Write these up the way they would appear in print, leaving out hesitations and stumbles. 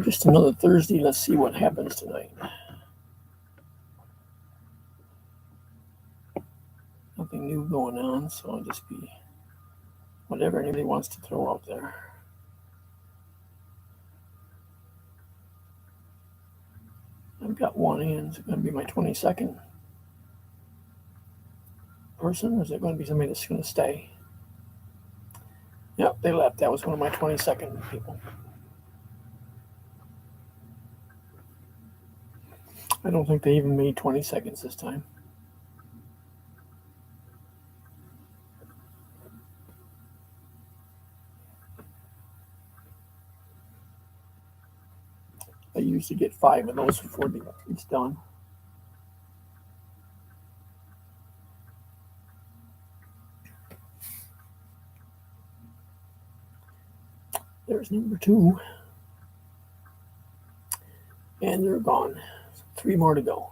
just another Thursday. Let's see what happens tonight. Nothing new going on, so I'll just be whatever anybody wants to throw out there. I've got one in. Is it going to be my 22nd person, or is it going to be somebody that's going to stay? Yep, they left. That was one of my 22nd people. I don't think they even made 20 seconds this time. I usually get 5 of those before it's done. There's number 2. And they're gone. 3 more to go.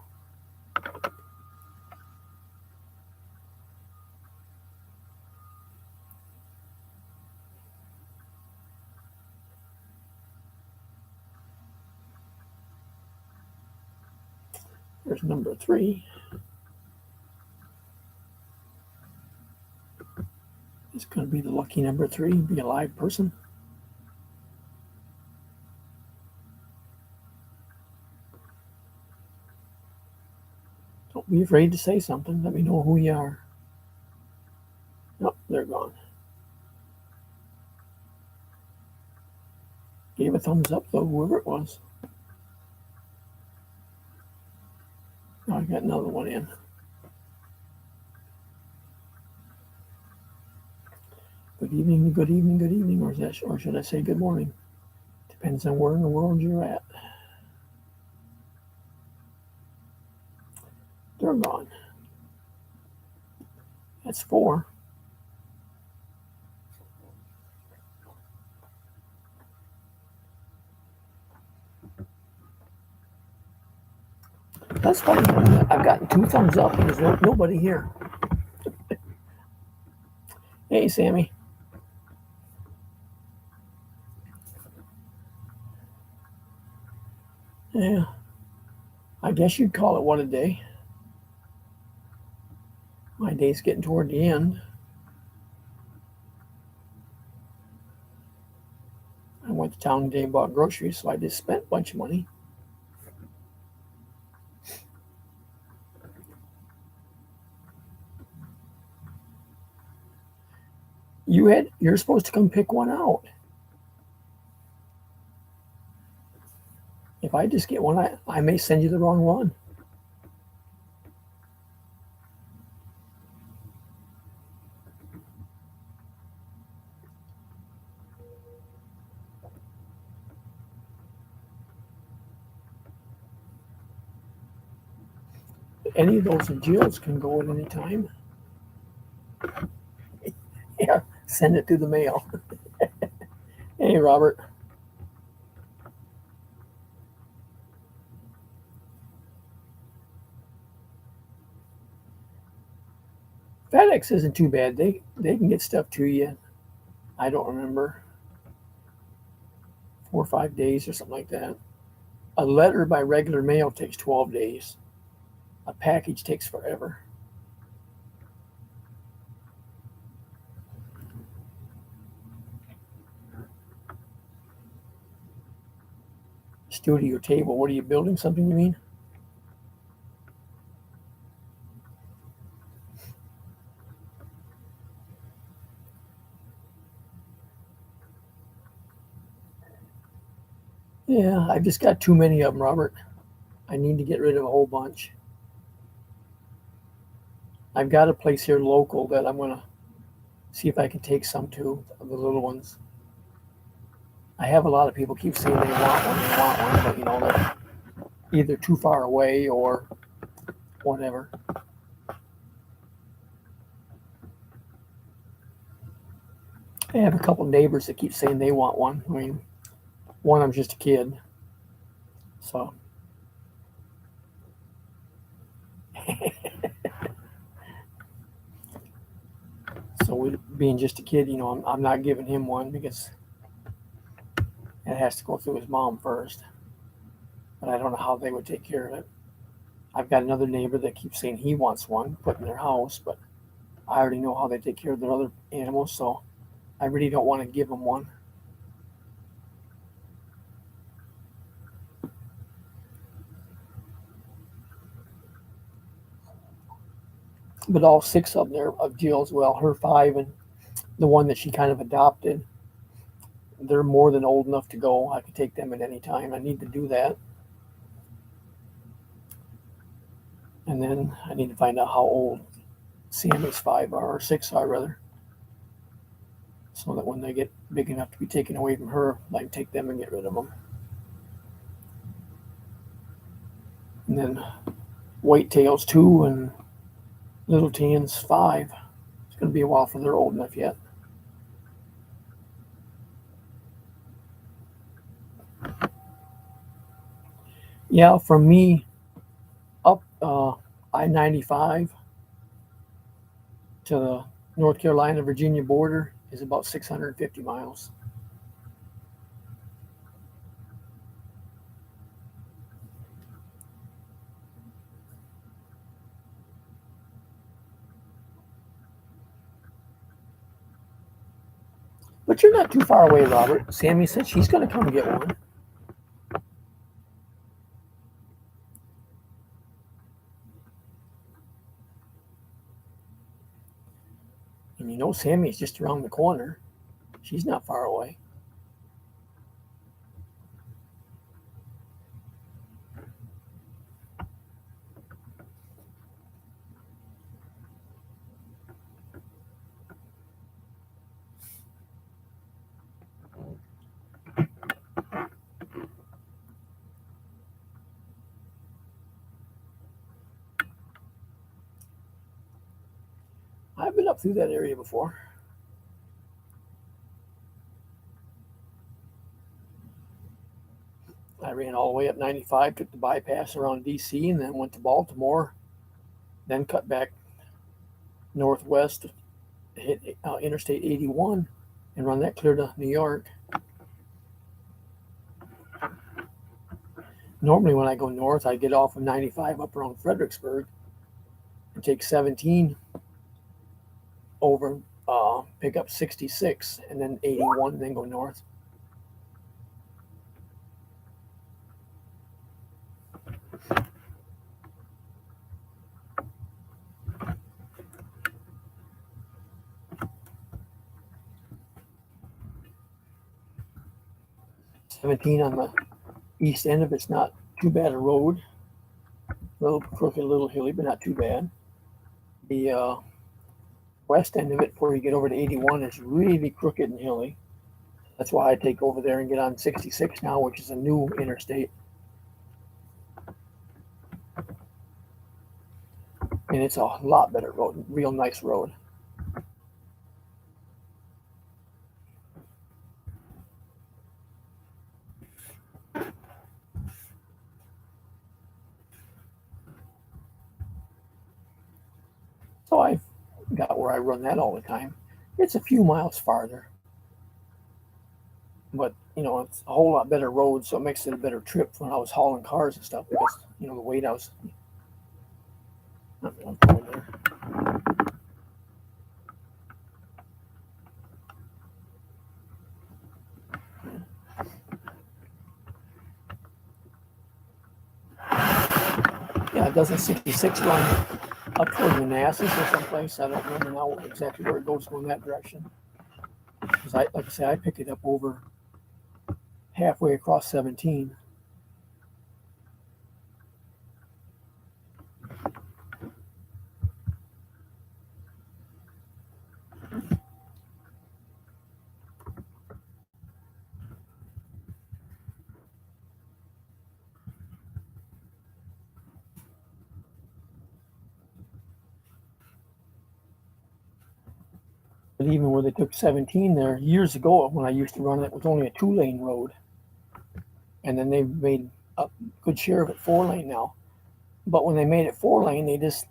There's number 3. It's going to be the lucky number 3, be a live person. Don't be afraid to say something. Let me know who you are. Nope, they're gone. Gave a thumbs up though, whoever it was. Oh, I got another one in. Good evening, good evening, good evening, or should I say good morning? Depends on where in the world you're at. They're gone. That's 4. That's funny. I've gotten 2 thumbs up and there's nobody here. Hey, Sammy. Yeah, I guess you'd call it one a day. My day's getting toward the end. I went to town today and bought groceries, so I just spent a bunch of money. You're supposed to come pick one out. If I just get one, I may send you the wrong one. Any of those in Jill's can go at any time. Yeah, send it through the mail. Hey, Robert. FedEx isn't too bad. They can get stuff to you. I don't remember, 4 or 5 days or something like that. A letter by regular mail takes 12 days. A package takes forever. Studio table. What are you building? Something you mean? Yeah, I've just got too many of them, Robert. I need to get rid of a whole bunch. I've got a place here local that I'm going to see if I can take some to, of the little ones. I have a lot of people keep saying they want one, but they're either too far away or whatever. I have a couple neighbors that keep saying they want one. I mean, one of them's just a kid. So. So being just a kid, I'm not giving him one because It has to go through his mom first. But I don't know how they would take care of it. I've got another neighbor that keeps saying he wants one put in their house, but I already know how they take care of their other animals, so I really don't want to give them one. But all six of them are of Jill's, well, her five and the one that she kind of adopted, they're more than old enough to go. I could take them at any time. I need to do that. And then I need to find out how old Sammy's five are, or six are rather, so that when they get big enough to be taken away from her, I can take them and get rid of them. And then Whitetails 2 and Little Tans 5. It's going to be a while for they're old enough yet. Yeah, from me up I-95 to the North Carolina Virginia border is about 650 miles. But you're not too far away, Robert. Sammy said she's going to come get one. And you know Sammy's just around the corner. She's not far away. I've been up through that area before. I ran all the way up 95, took the bypass around DC, and then went to Baltimore, then cut back northwest, hit Interstate 81, and run that clear to New York. Normally, when I go north, I get off of 95 up around Fredericksburg and take 17 over, pick up 66, and then 81, and then go north. '17 on the east end of it's not too bad a road. A little crooked, a little hilly, but not too bad. The west end of it, before you get over to 81, is really crooked and hilly. That's why I take over there and get on 66 now, which is a new interstate. And it's a lot better road, real nice road. So I've got where I run that all the time. It's a few miles farther, but you know it's a whole lot better road, so it makes it a better trip when I was hauling cars and stuff because you know the weight I was. I'm going there. Yeah, doesn't 66 run up toward Manassas or someplace? I don't remember now exactly where it goes going that direction. Because like I say, I picked it up over halfway across 17. But even where they took 17 there years ago, when I used to run it, was only a 2-lane road, and then they made a good share of it 4-lane now. But when they made it 4-lane, they just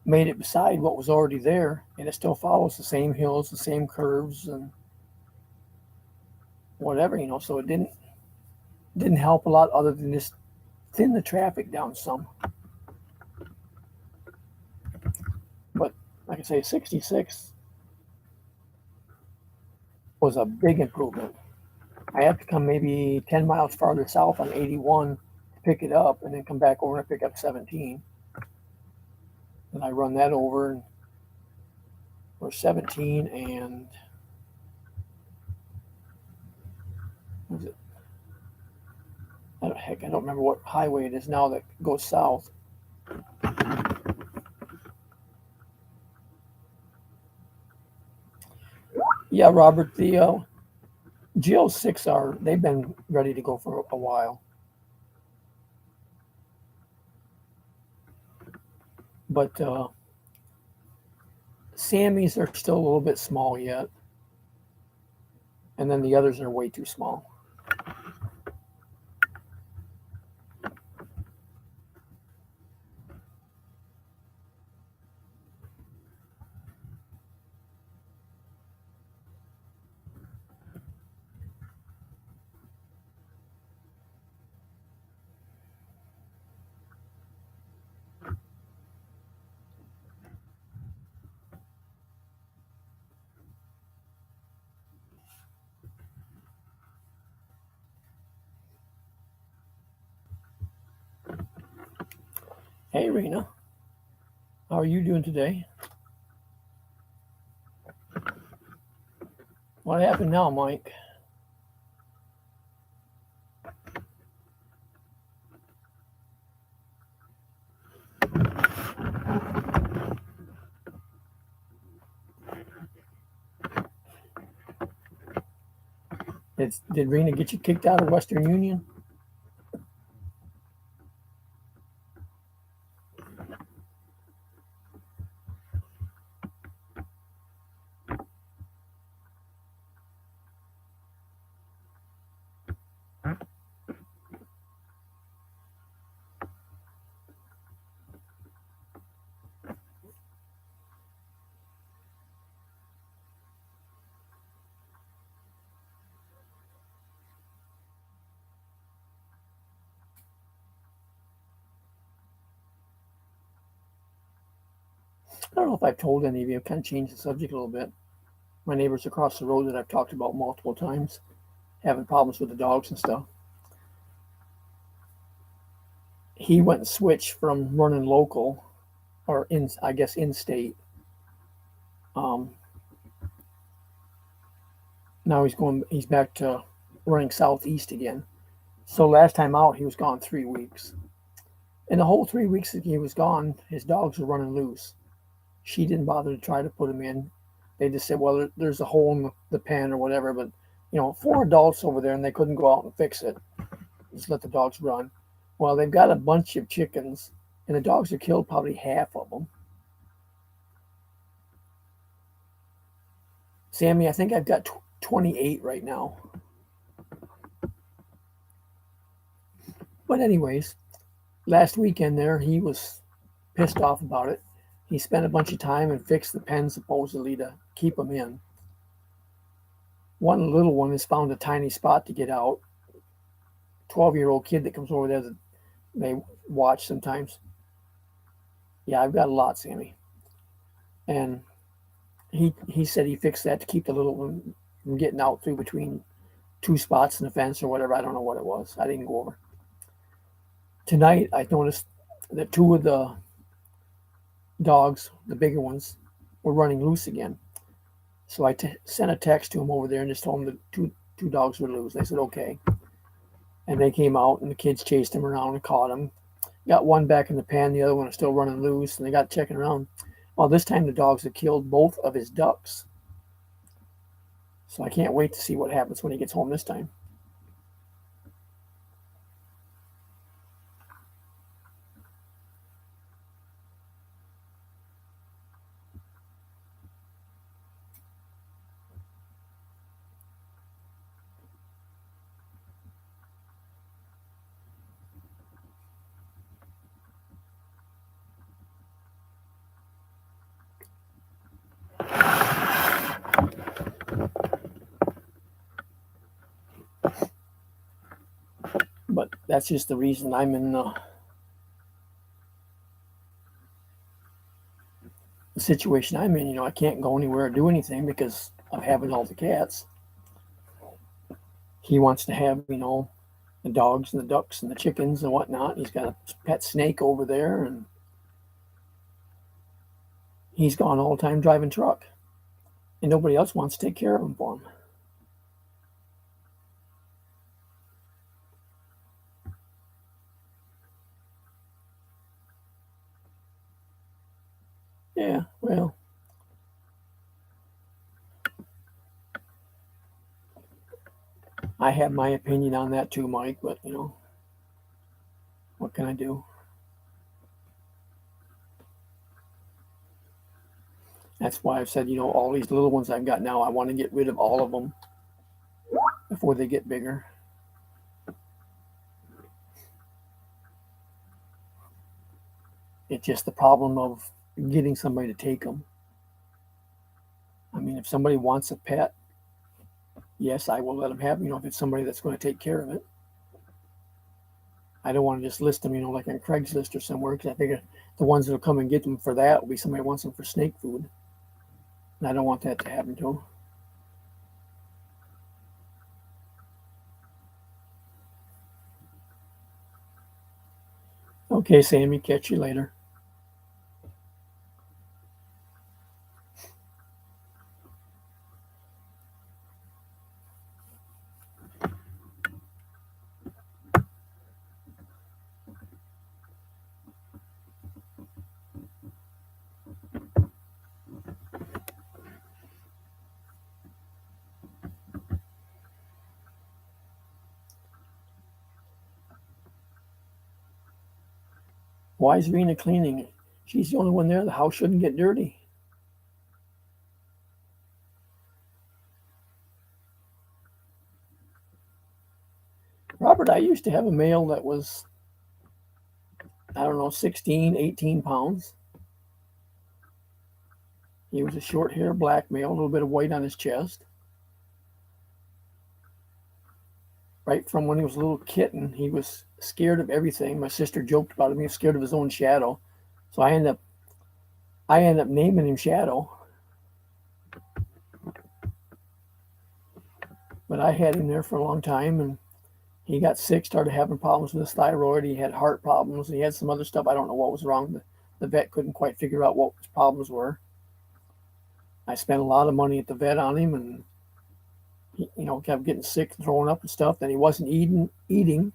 made it beside what was already there, and it still follows the same hills, the same curves, and whatever, so it didn't help a lot other than just thin the traffic down some. But like I say, 66 was a big improvement. I have to come maybe 10 miles farther south on 81 to pick it up and then come back over and pick up 17. And I run that over or 17 and what is it? Heck, I don't remember what highway it is now that goes south. Yeah, Robert, the GL6 they've been ready to go for a while. But Sammys are still a little bit small yet. And then the others are way too small. Hey, Rena. How are you doing today? What happened now, Mike? Did Rena get you kicked out of Western Union? I don't know if I've told any of you. I've kind of changed the subject a little bit. My neighbors across the road that I've talked about multiple times, having problems with the dogs and stuff. He went and switched from running local, or I guess in state. Um, Now he's back to running southeast again. So last time out, he was gone 3 weeks. In the whole 3 weeks that he was gone, his dogs were running loose. She didn't bother to try to put him in. They just said, well, there's a hole in the pen or whatever. But, 4 adults over there and they couldn't go out and fix it. Just let the dogs run. Well, they've got a bunch of chickens and the dogs have killed probably half of them. Sammy, I think I've got 28 right now. But anyways, last weekend there, he was pissed off about it. He spent a bunch of time and fixed the pen supposedly to keep them in. One little one has found a tiny spot to get out. 12-year-old kid that comes over there that they watch sometimes. Yeah, I've got a lot, Sammy. And he said he fixed that to keep the little one from getting out through between 2 spots in the fence or whatever. I don't know what it was. I didn't go over. Tonight, I noticed that 2 of the dogs, the bigger ones, were running loose again. So I sent a text to him over there and just told him that two dogs were loose. They said, okay. And they came out and the kids chased him around and caught him. Got one back in the pen, the other one was still running loose, and they got checking around. Well, this time the dogs had killed both of his ducks. So I can't wait to see what happens when he gets home this time. But that's just the reason I'm in the situation I'm in. I can't go anywhere or do anything because of having all the cats. He wants to have, the dogs and the ducks and the chickens and whatnot. He's got a pet snake over there, and he's gone all the time driving truck, and nobody else wants to take care of him for him. Yeah, well, I have my opinion on that too, Mike, but what can I do? That's why I've said, all these little ones I've got now, I want to get rid of all of them before they get bigger. It's just the problem of getting somebody to take them. I mean, if somebody wants a pet, yes, I will let them have, if it's somebody that's going to take care of it. I don't want to just list them, like on Craigslist or somewhere, because I figure the ones that will come and get them for that will be somebody who wants them for snake food. And I don't want that to happen to them. Okay, Sammy, catch you later. Why is Rena cleaning? She's the only one there. The house shouldn't get dirty. Robert, I used to have a male that was, I don't know, 16, 18 pounds. He was a short hair black male, a little bit of white on his chest. Right from when he was a little kitten, he was scared of everything. My sister joked about him. He was scared of his own shadow. So I ended up naming him Shadow. But I had him there for a long time, and he got sick, started having problems with his thyroid. He had heart problems. He had some other stuff. I don't know what was wrong. The vet couldn't quite figure out what his problems were. I spent a lot of money at the vet on him, and he, kept getting sick and throwing up and stuff. Then he wasn't eating.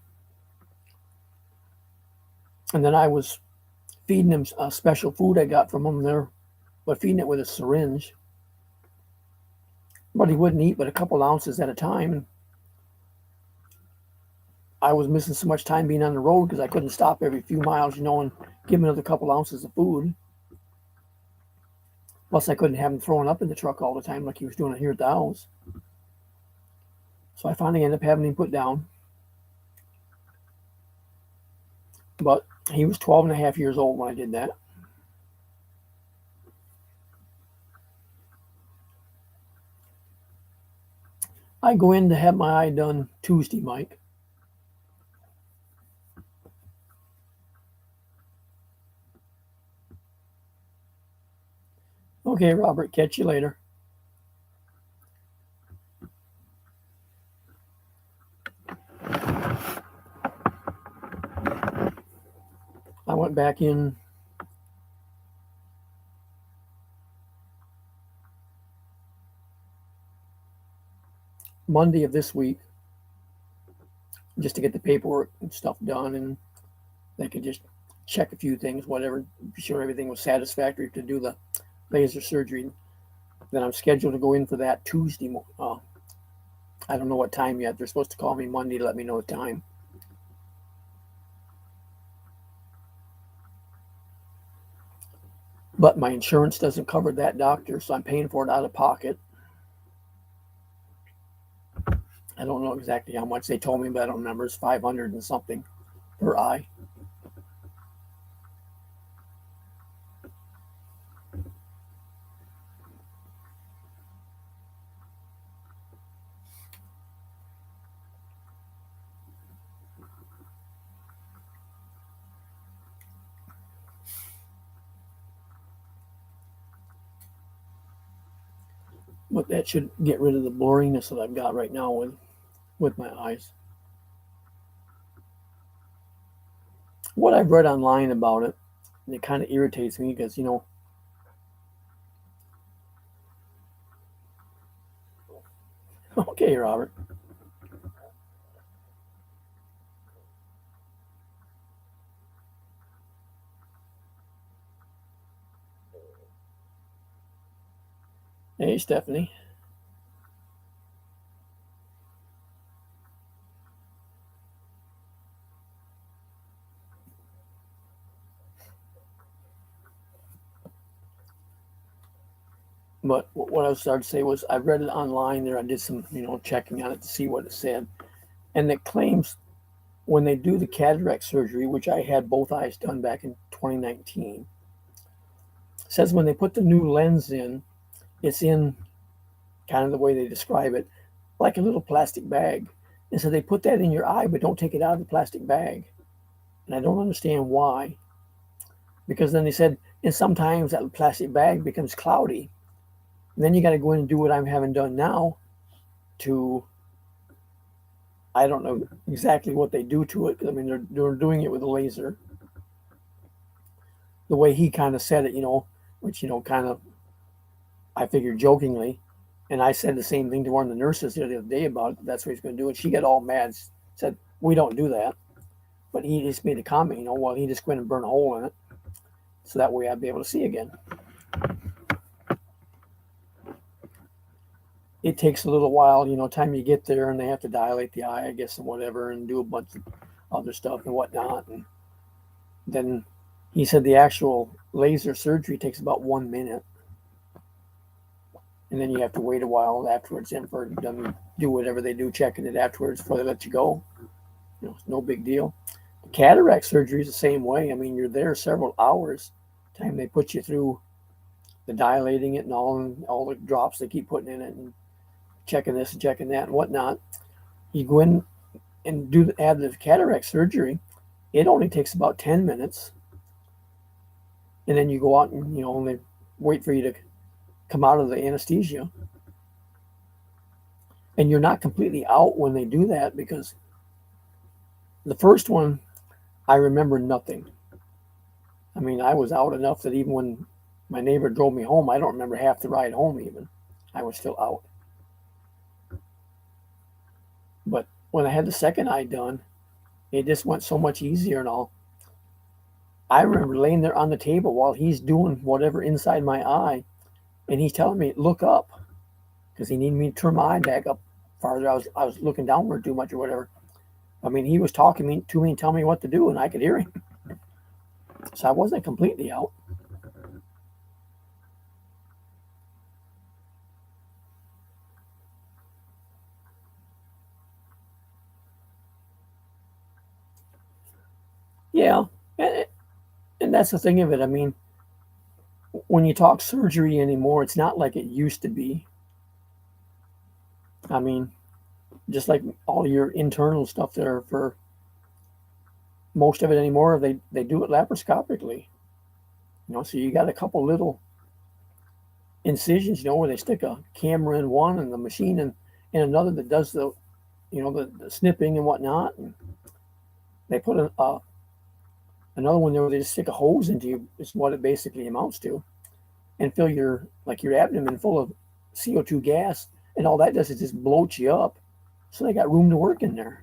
And then I was feeding him a special food I got from him there, but feeding it with a syringe. But he wouldn't eat but a couple ounces at a time. And I was missing so much time being on the road because I couldn't stop every few miles, and give him another couple ounces of food. Plus, I couldn't have him throwing up in the truck all the time like he was doing here at the house. So I finally ended up having him put down. But he was 12 and a half years old when I did that. I go in to have my eye done Tuesday, Mike. Okay, Robert, catch you later. I went back in Monday of this week just to get the paperwork and stuff done, and they could just check a few things, whatever, be sure everything was satisfactory to do the laser surgery. Then I'm scheduled to go in for that Tuesday. I don't know what time yet. They're supposed to call me Monday to let me know the time. But my insurance doesn't cover that doctor, so I'm paying for it out of pocket. I don't know exactly how much they told me, but I don't remember. It's 500 and something per eye. but that should get rid of the blurriness that I've got right now with my eyes. What I've read online about it, and it kind of irritates me because, okay, Robert. Hey, Stephanie. But what I was starting to say was I read it online there. I did some, checking on it to see what it said. And it claims when they do the cataract surgery, which I had both eyes done back in 2019, says when they put the new lens in, it's in kind of the way they describe it, like a little plastic bag. And so they put that in your eye, but don't take it out of the plastic bag. And I don't understand why. Because then they said, and sometimes that plastic bag becomes cloudy. And then you got to go in and do what I'm having done now to, I don't know exactly what they do to it. I mean, they're doing it with a laser. The way he kind of said it, which, kind of, I figured jokingly. And I said the same thing to one of the nurses the other day about it. That's what he's going to do. And she got all mad, said, we don't do that. But he just made a comment, well, he just went and burned a hole in it. So that way I'd be able to see again. It takes a little while, time you get there and they have to dilate the eye, I guess, and whatever, and do a bunch of other stuff and whatnot. And then he said the actual laser surgery takes about 1 minute. And then you have to wait a while afterwards and for them to do whatever they do, checking it afterwards before they let you go. It's no big deal. Cataract surgery is the same way. I mean, you're there several hours. Time they put you through the dilating it and all the drops they keep putting in it and checking this and checking that and whatnot. You go in and have the cataract surgery. It only takes about 10 minutes. And then you go out and, and they wait for you to come out of the anesthesia. And you're not completely out when they do that because the first one, I remember nothing. I mean, I was out enough that even when my neighbor drove me home, I don't remember half the ride home even. I was still out. But when I had the second eye done, it just went so much easier and all. I remember laying there on the table while he's doing whatever inside my eye, and he's telling me, look up, because he needed me to turn my eye back up farther. I was looking downward too much or whatever. I mean, he was talking to me and telling me what to do, and I could hear him. So I wasn't completely out. Yeah, and that's the thing of it. I mean, when you talk surgery anymore, it's not like it used to be. I mean, just like all your internal stuff there for most of it anymore, they do it laparoscopically. So you got a couple little incisions, where they stick a camera in one and the machine in another that does the snipping and whatnot. And they put another one there where they just stick a hose into you, is what it basically amounts to, and fill your abdomen full of CO2 gas, and all that does is just bloat you up. So they got room to work in there.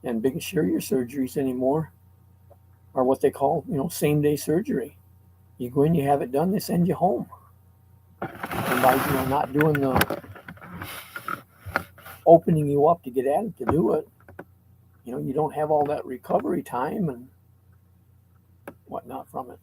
And big sure your surgeries anymore are what they call, same day surgery. You go in, you have it done, they send you home. And by not doing the opening you up to get at it to do it, you don't have all that recovery time and whatnot from it.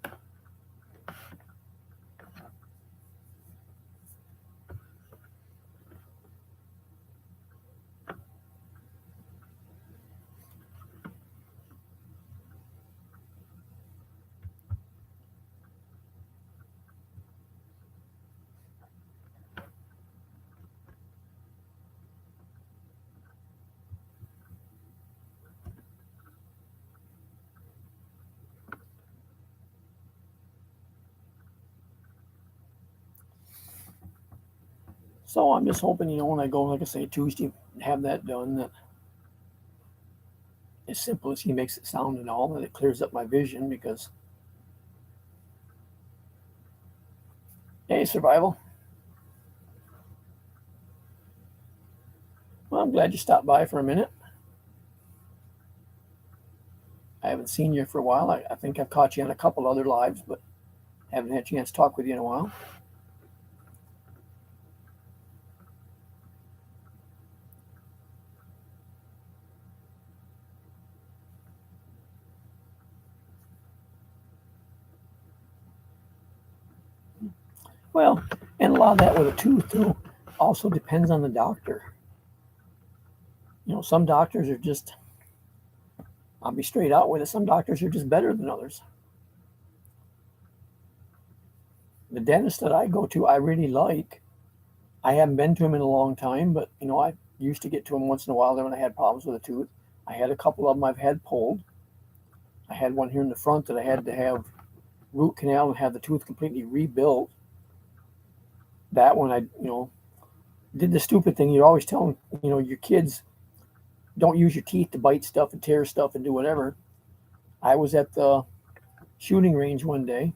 So I'm just hoping, when I go, like I say, Tuesday, have that done. That as simple as he makes it sound and all, that it clears up my vision because, hey, survival. Well, I'm glad you stopped by for a minute. I haven't seen you for a while. I think I've caught you on a couple other lives, but haven't had a chance to talk with you in a while. Well, and a lot of that with a tooth too also depends on the doctor. Some doctors are just, I'll be straight out with it, some doctors are just better than others. The dentist that I go to, I really like. I haven't been to him in a long time, but I used to get to him once in a while when I had problems with a tooth. I had a couple of them I've had pulled. I had one here in the front that I had to have root canal and have the tooth completely rebuilt. That one, I did the stupid thing. You're always telling your kids, don't use your teeth to bite stuff and tear stuff and do whatever. I was at the shooting range one day.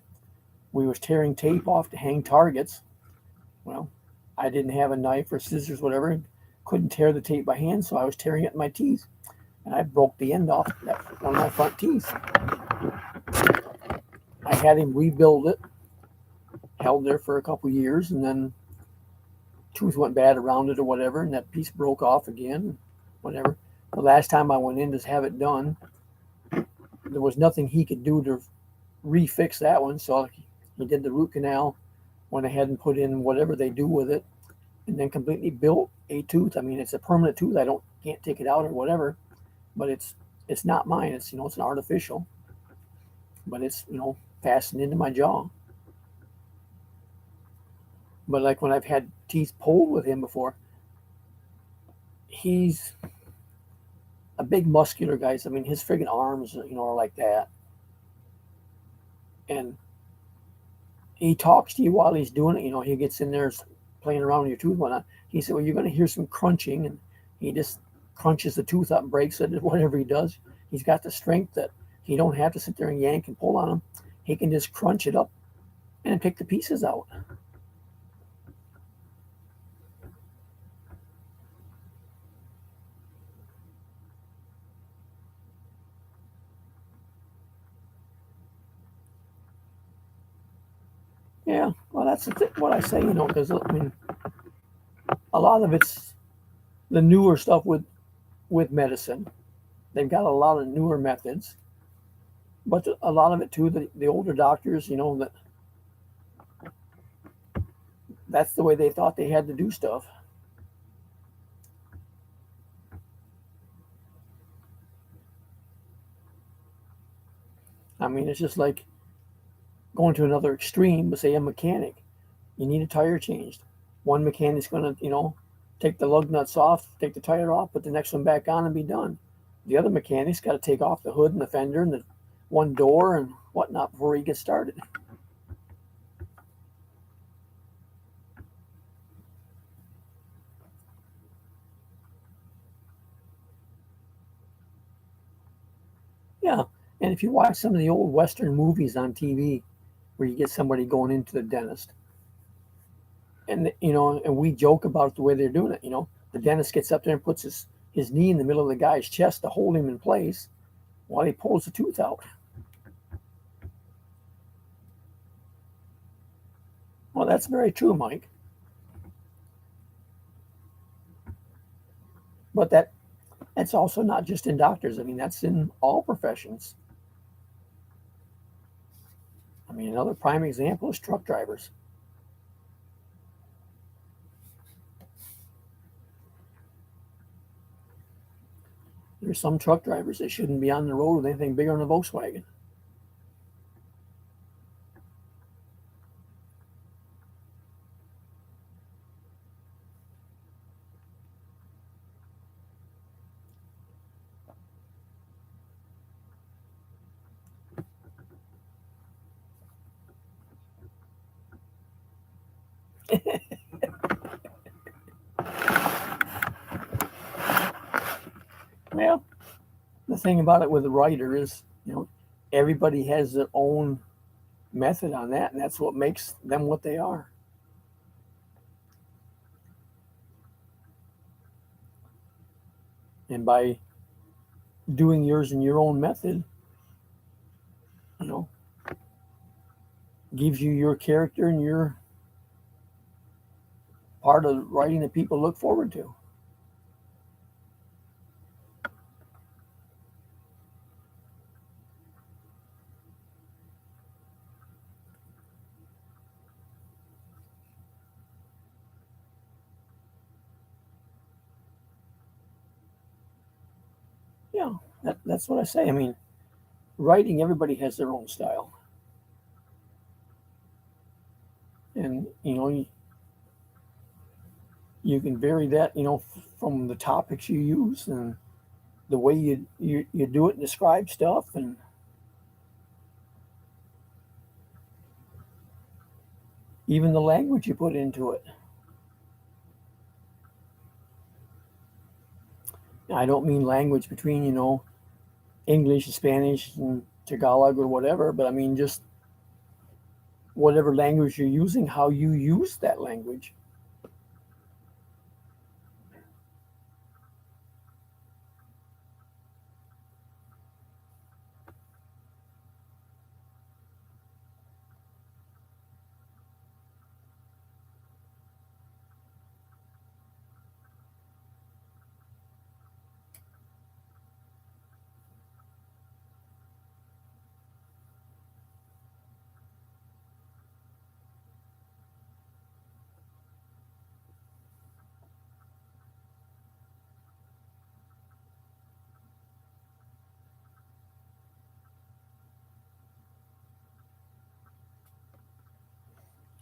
We was tearing tape off to hang targets. Well, I didn't have a knife or scissors, whatever. Couldn't tear the tape by hand, so I was tearing it in my teeth, and I broke the end off one of my front teeth. I had him rebuild it, held there for a couple years, and then tooth went bad around it or whatever, and that piece broke off again, whatever. The last time I went in to have it done, there was nothing he could do to refix that one, so he did the root canal, went ahead and put in whatever they do with it, and then completely built a tooth. I mean, it's a permanent tooth. Can't take it out or whatever, but it's not mine. It's it's an artificial, but it's fastened into my jaw. But like when I've had teeth pulled with him before, he's a big muscular guy. So, I mean, his friggin' arms, are like that, and he talks to you while he's doing it. He gets in there playing around with your tooth and whatnot. He said, well, you're going to hear some crunching, and he just crunches the tooth up and breaks it, whatever he does. He's got the strength that he don't have to sit there and yank and pull on him. He can just crunch it up and pick the pieces out. Yeah, well, that's what I say, because I mean, a lot of it's the newer stuff with medicine. They've got a lot of newer methods, but a lot of it too, the older doctors, that's the way they thought they had to do stuff. I mean, it's just like going to another extreme, but say a mechanic, you need a tire changed. One mechanic's going to, take the lug nuts off, take the tire off, put the next one back on, and be done. The other mechanic's got to take off the hood and the fender and the one door and whatnot before he gets started. Yeah, and if you watch some of the old Western movies on TV where you get somebody going into the dentist, and and we joke about the way they're doing it. The dentist gets up there and puts his knee in the middle of the guy's chest to hold him in place while he pulls the tooth out. Well, that's very true, Mike. But that's also not just in doctors. I mean, that's in all professions. I mean, another prime example is truck drivers. There's some truck drivers that shouldn't be on the road with anything bigger than a Volkswagen. Well, the thing about it with a writer is, everybody has their own method on that, and that's what makes them what they are. And by doing yours in your own method, you know, gives you your character and your part of writing that people look forward to. Yeah, that's what I say. I mean, writing, everybody has their own style. And, you can vary that, from the topics you use and the way you do it and describe stuff, and even the language you put into it. I don't mean language between, English and Spanish and Tagalog or whatever, but I mean just whatever language you're using, how you use that language.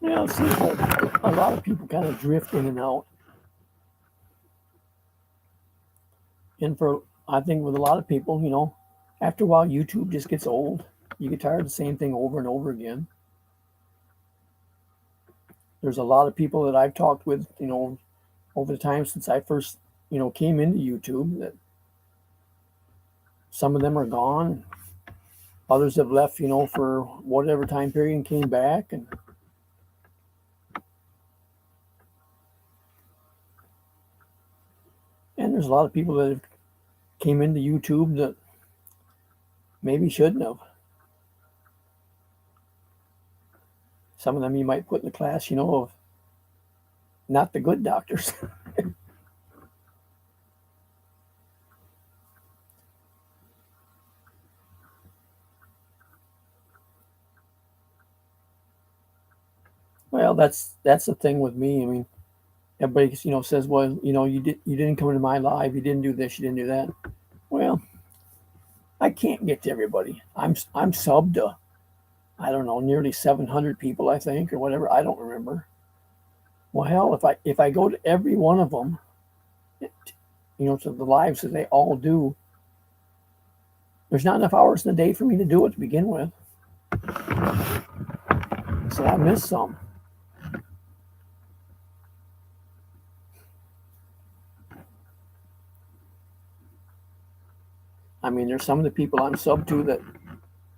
It seems like a lot of people kind of drift in and out. And I think with a lot of people, after a while, YouTube just gets old. You get tired of the same thing over and over again. There's a lot of people that I've talked with, over the time since I first, came into YouTube, that some of them are gone. Others have left, for whatever time period and came back. And there's a lot of people that have came into YouTube that maybe shouldn't have. Some of them you might put in the class, of not the good doctors. Well, that's the thing with me. I mean, everybody, says, well, you didn't come into my live, you didn't do this, you didn't do that. Well, I can't get to everybody. I'm sub to, I don't know, nearly 700 people, I think, or whatever. I don't remember. Well, hell, if I go to every one of them, to the lives that they all do, there's not enough hours in the day for me to do it to begin with. So I miss some. I mean, there's some of the people I'm sub to that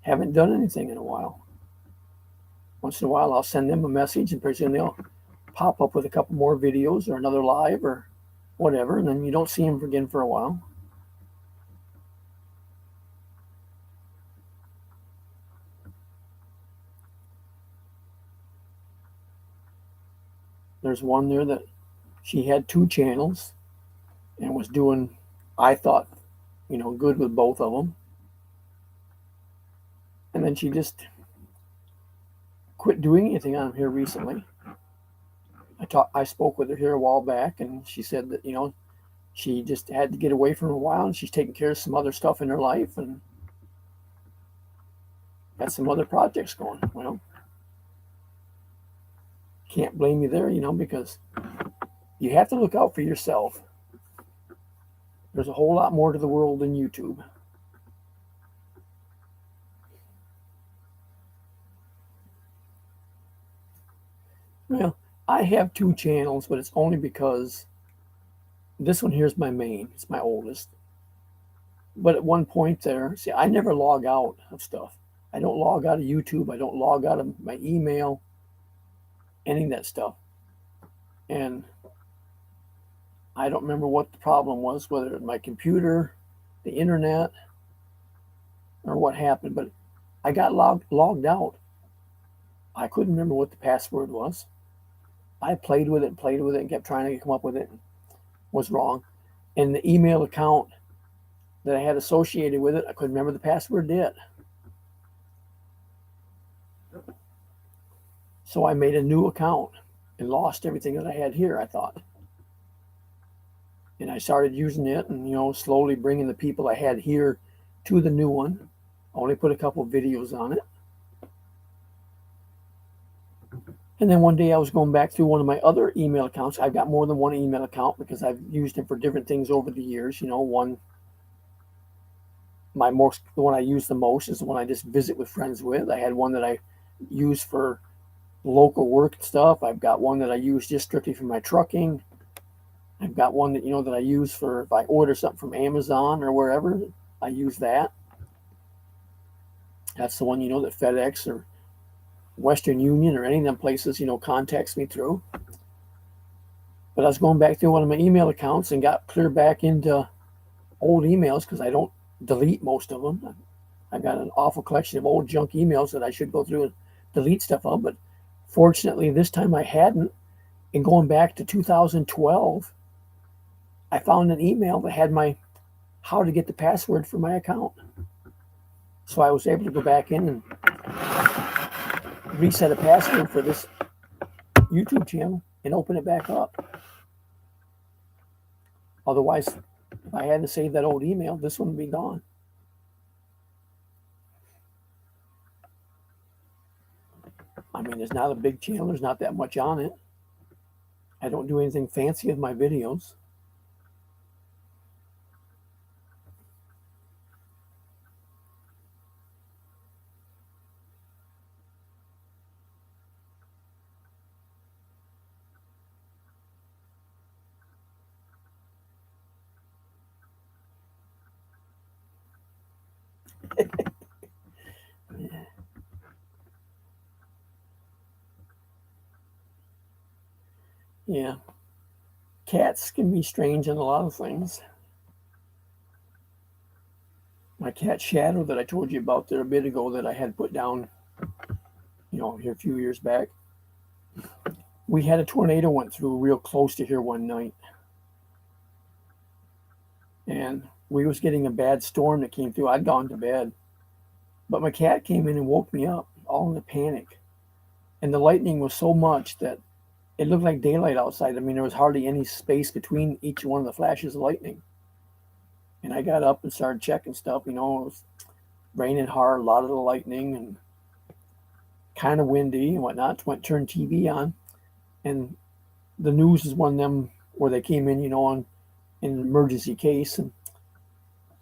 haven't done anything in a while. Once in a while, I'll send them a message, and pretty soon they'll pop up with a couple more videos or another live or whatever, and then you don't see them again for a while. There's one there that she had 2 channels and was doing, I thought, good with both of them. And then she just quit doing anything on them here recently. I spoke with her here a while back, and she said that, she just had to get away from a while, and she's taking care of some other stuff in her life and got some other projects going. Well, can't blame you there, because you have to look out for yourself. There's a whole lot more to the world than YouTube. Well, I have 2 channels, but it's only because this one here is my main. It's my oldest. But at one point there, see, I never log out of stuff. I don't log out of YouTube. I don't log out of my email, any of that stuff. And I don't remember what the problem was, whether it was my computer, the internet, or what happened, but I got logged out. I couldn't remember what the password was. I played with it, and kept trying to come up with it. Was wrong. And the email account that I had associated with it, I couldn't remember the password yet. So I made a new account and lost everything that I had here, I thought. And I started using it and, slowly bringing the people I had here to the new one. I only put a couple of videos on it. And then one day I was going back through one of my other email accounts. I've got more than one email account because I've used them for different things over the years. The one I use the most is the one I just visit with friends with. I had one that I use for local work stuff. I've got one that I use just strictly for my trucking. I've got one that I use for if I order something from Amazon or wherever, I use that. That's the one that FedEx or Western Union or any of them places contacts me through. But I was going back through one of my email accounts and got clear back into old emails because I don't delete most of them. I've got an awful collection of old junk emails that I should go through and delete stuff of, but fortunately this time I hadn't. And going back to 2012, I found an email that had my how to get the password for my account. So I was able to go back in and reset a password for this YouTube channel and open it back up. Otherwise, if I hadn't saved that old email, this one would be gone. I mean, it's not a big channel. There's not that much on it. I don't do anything fancy with my videos. Yeah. Cats can be strange in a lot of things. My cat Shadow that I told you about there a bit ago that I had put down, here a few years back. We had a tornado went through real close to here one night. And we was getting a bad storm that came through. I'd gone to bed. But my cat came in and woke me up, all in a panic. And the lightning was so much that it looked like daylight outside. I mean, there was hardly any space between each one of the flashes of lightning. And I got up and started checking stuff. It was raining hard, a lot of the lightning, and kind of windy and whatnot. Turned TV on, and the news is one of them where they came in, on an emergency case and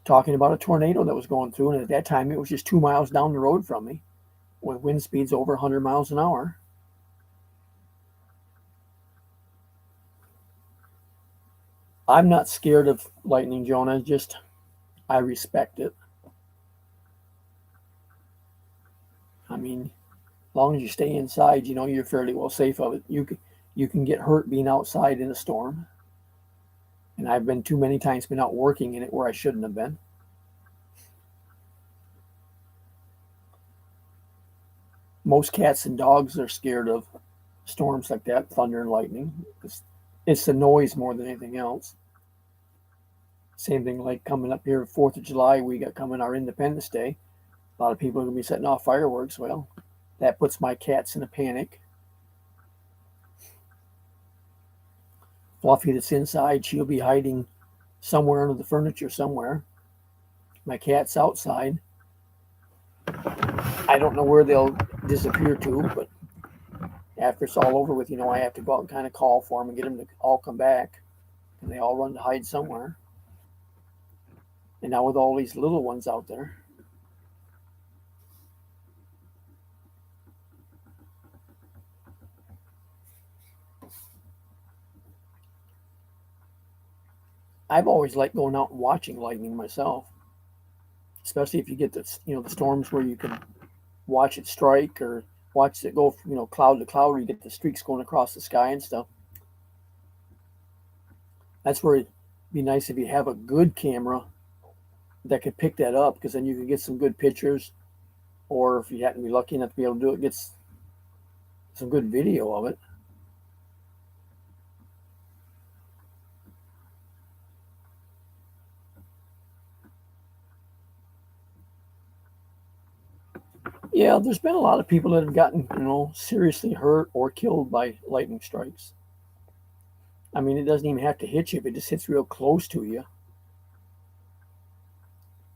talking about a tornado that was going through. And at that time, it was just 2 miles down the road from me with wind speeds over 100 miles an hour. I'm not scared of lightning, Jonah. Just I respect it. I mean, as long as you stay inside, you're fairly well safe of it. You can get hurt being outside in a storm. And I've been too many times been out working in it where I shouldn't have been. Most cats and dogs are scared of storms like that, thunder and lightning. It's the noise more than anything else. Same thing like coming up here, 4th of July, we got coming our Independence Day. A lot of people are going to be setting off fireworks. Well, that puts my cats in a panic. Fluffy that's inside, she'll be hiding somewhere under the furniture somewhere. My cat's outside. I don't know where they'll disappear to, but after it's all over with, I have to go out and kind of call for them and get them to all come back. And they all run to hide somewhere. And now with all these little ones out there, I've always liked going out and watching lightning myself. especially if you get the storms where you can watch it strike or watch it go cloud to cloud, where you get the streaks going across the sky and stuff. That's where it'd be nice if you have a good camera that could pick that up, because then you can get some good pictures, or if you happen to be lucky enough to be able to do it, get some good video of it. Yeah, there's been a lot of people that have gotten, seriously hurt or killed by lightning strikes. I mean, it doesn't even have to hit you if it just hits real close to you,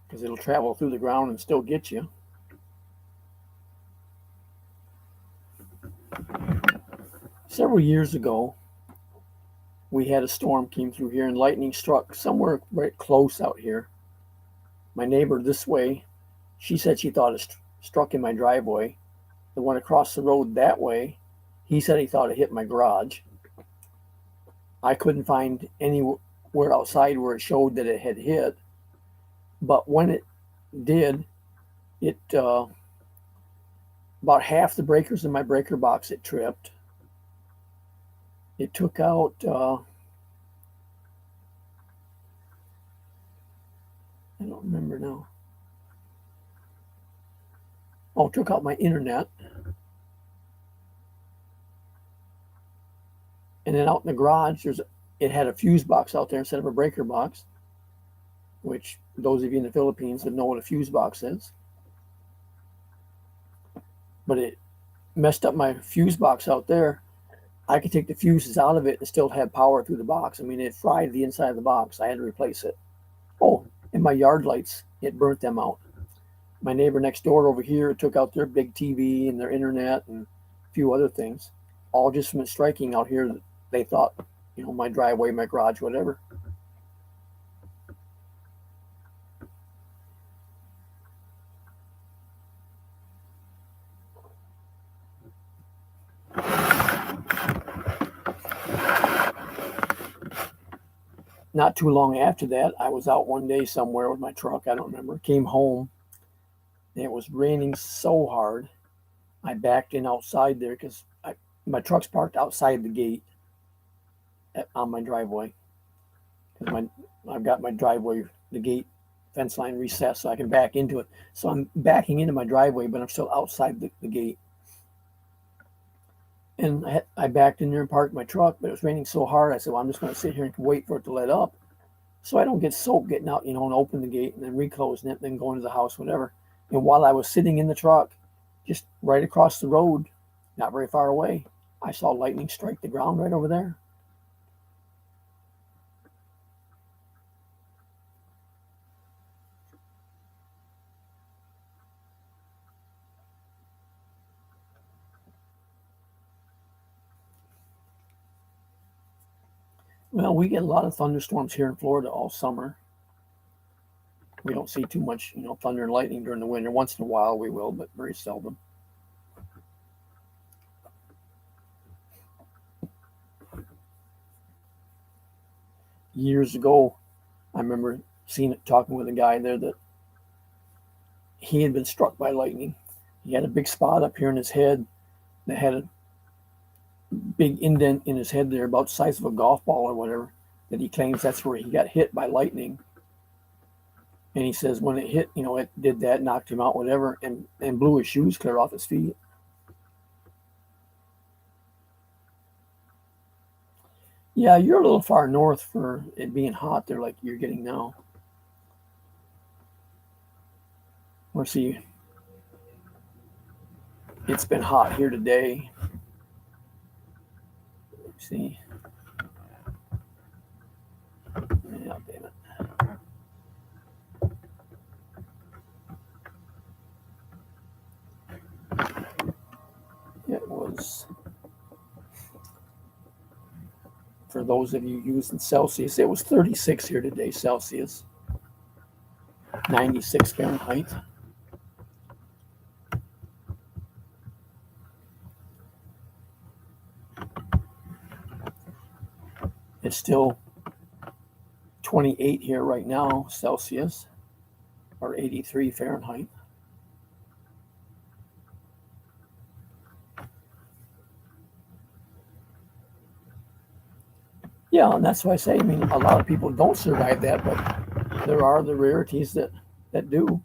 because it'll travel through the ground and still get you. Several years ago, we had a storm came through here, and lightning struck somewhere right close out here. My neighbor this way, she said she thought it struck in my driveway. The one across the road that way, he said he thought it hit my garage. I couldn't find anywhere outside where it showed that it had hit, but when it did, it about half the breakers in my breaker box it tripped. It took out I don't remember now. Oh, it took out my internet. And then out in the garage, it had a fuse box out there instead of a breaker box, which those of you in the Philippines would know what a fuse box is. But it messed up my fuse box out there. I could take the fuses out of it and still have power through the box. I mean, it fried the inside of the box. I had to replace it. Oh, and my yard lights, it burnt them out. My neighbor next door over here took out their big TV and their internet and a few other things, all just from it striking out here. They thought, my driveway, my garage, whatever. Not too long after that, I was out one day somewhere with my truck. I don't remember. Came home. And it was raining so hard. I backed in outside there because my truck's parked outside the gate on my driveway. I've got my driveway, the gate fence line recessed so I can back into it. So I'm backing into my driveway, but I'm still outside the gate. And I backed in there and parked my truck, but it was raining so hard. I said, well, I'm just going to sit here and wait for it to let up, so I don't get soaked getting out, and open the gate and then reclosing it, and then going to the house, whatever. And while I was sitting in the truck, just right across the road, not very far away, I saw lightning strike the ground right over there. Well, we get a lot of thunderstorms here in Florida all summer. We don't see too much, thunder and lightning during the winter. Once in a while we will, but very seldom. Years ago, I remember talking with a guy there that he had been struck by lightning. He had a big spot up here in his head that had a big indent in his head there, about the size of a golf ball or whatever, that he claims that's where he got hit by lightning. And he says when it hit, it did that, knocked him out, whatever, and blew his shoes clear off his feet. Yeah, you're a little far north for it being hot there like you're getting now. Let's see. It's been hot here today. Let's see. Yeah, damn it. It was, for those of you using Celsius, it was 36 here today, Celsius. 96 Fahrenheit. It's still 28 here right now, Celsius. or 83 Fahrenheit. Yeah, and that's why I say, I mean, a lot of people don't survive that, but there are the rarities that do.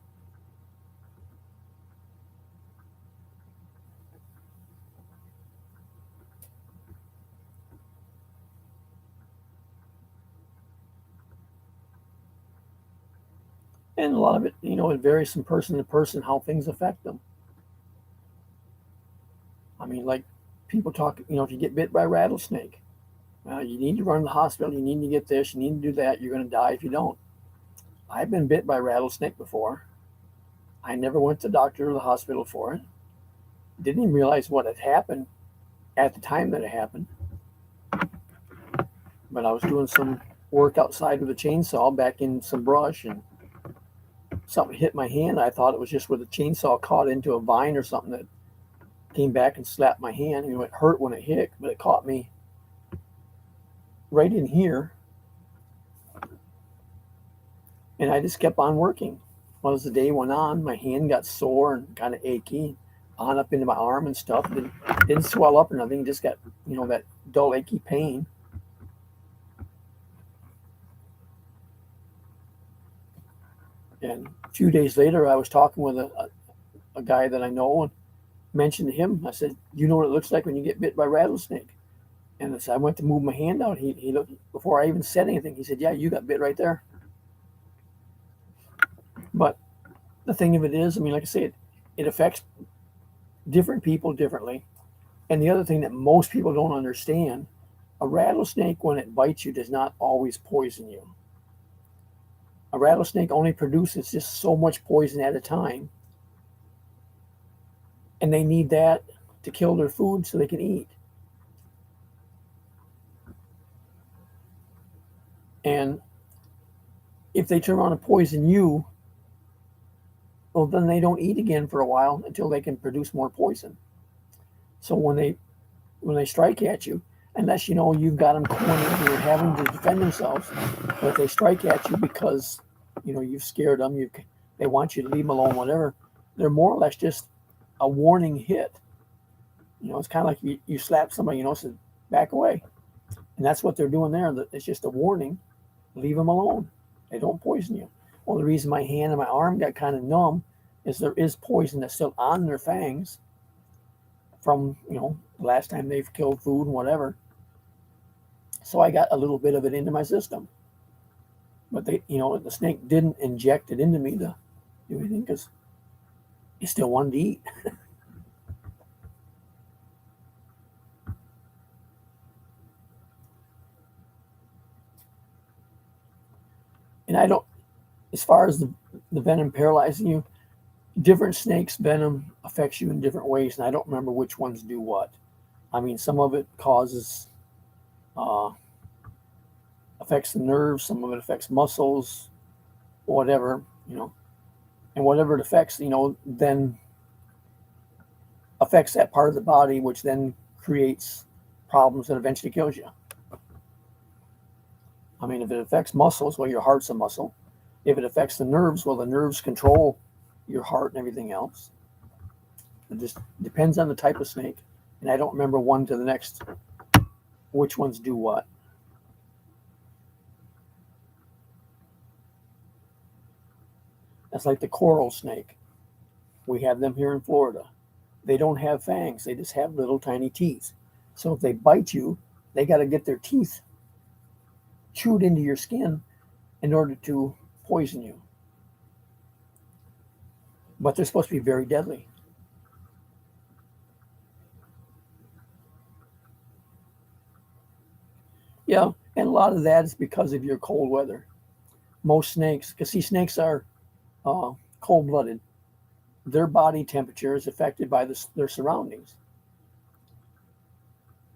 And a lot of it, it varies from person to person how things affect them. I mean, like people talk, if you get bit by a rattlesnake, you need to run to the hospital, you need to get this, you need to do that, you're going to die if you don't. I've been bit by a rattlesnake before. I never went to the doctor or the hospital for it. Didn't even realize what had happened at the time that it happened. But I was doing some work outside with a chainsaw back in some brush, and something hit my hand. I thought it was just where the chainsaw caught into a vine or something that came back and slapped my hand. It hurt when it hit, but it caught me right in here. And I just kept on working. Well, as the day went on, my hand got sore and kind of achy, on up into my arm and stuff. It didn't swell up or nothing. Just got, that dull, achy pain. And a few days later, I was talking with a guy that I know and mentioned to him. I said, "You know what it looks like when you get bit by a rattlesnake?" And I went to move my hand out. He looked, before I even said anything. He said, "Yeah, you got bit right there." But the thing of it is, I mean, like I say, it affects different people differently. And the other thing that most people don't understand, a rattlesnake, when it bites you, does not always poison you. A rattlesnake only produces just so much poison at a time. And they need that to kill their food so they can eat. And if they turn around and poison you, well, then they don't eat again for a while until they can produce more poison. So when they strike at you, unless you've got them cornered and you're having to defend themselves, but if they strike at you because you've scared them, they want you to leave them alone, whatever, they're more or less just a warning hit. It's kind of like you slap somebody, says back away, and that's what they're doing there. It's just a warning. Leave them alone. They don't poison you. Well, the reason my hand and my arm got kind of numb is there is poison that's still on their fangs from the last time they've killed food and whatever. So I got a little bit of it into my system, but the snake didn't inject it into me to do anything because he still wanted to eat. And I don't, as far as the venom paralyzing you, different snakes' venom affects you in different ways, and I don't remember which ones do what. I mean, some of it causes, affects the nerves, some of it affects muscles, whatever, and whatever it affects, then affects that part of the body, which then creates problems that eventually kills you. I mean, if it affects muscles, well, your heart's a muscle. If it affects the nerves, well, the nerves control your heart and everything else. It just depends on the type of snake. And I don't remember one to the next which ones do what. That's like the coral snake. We have them here in Florida. They don't have fangs, they just have little tiny teeth. So if they bite you, they got to get their teeth chewed into your skin in order to poison you. But they're supposed to be very deadly. Yeah, and a lot of that is because of your cold weather. Most snakes, because see, snakes are cold blooded, their body temperature is affected by their surroundings.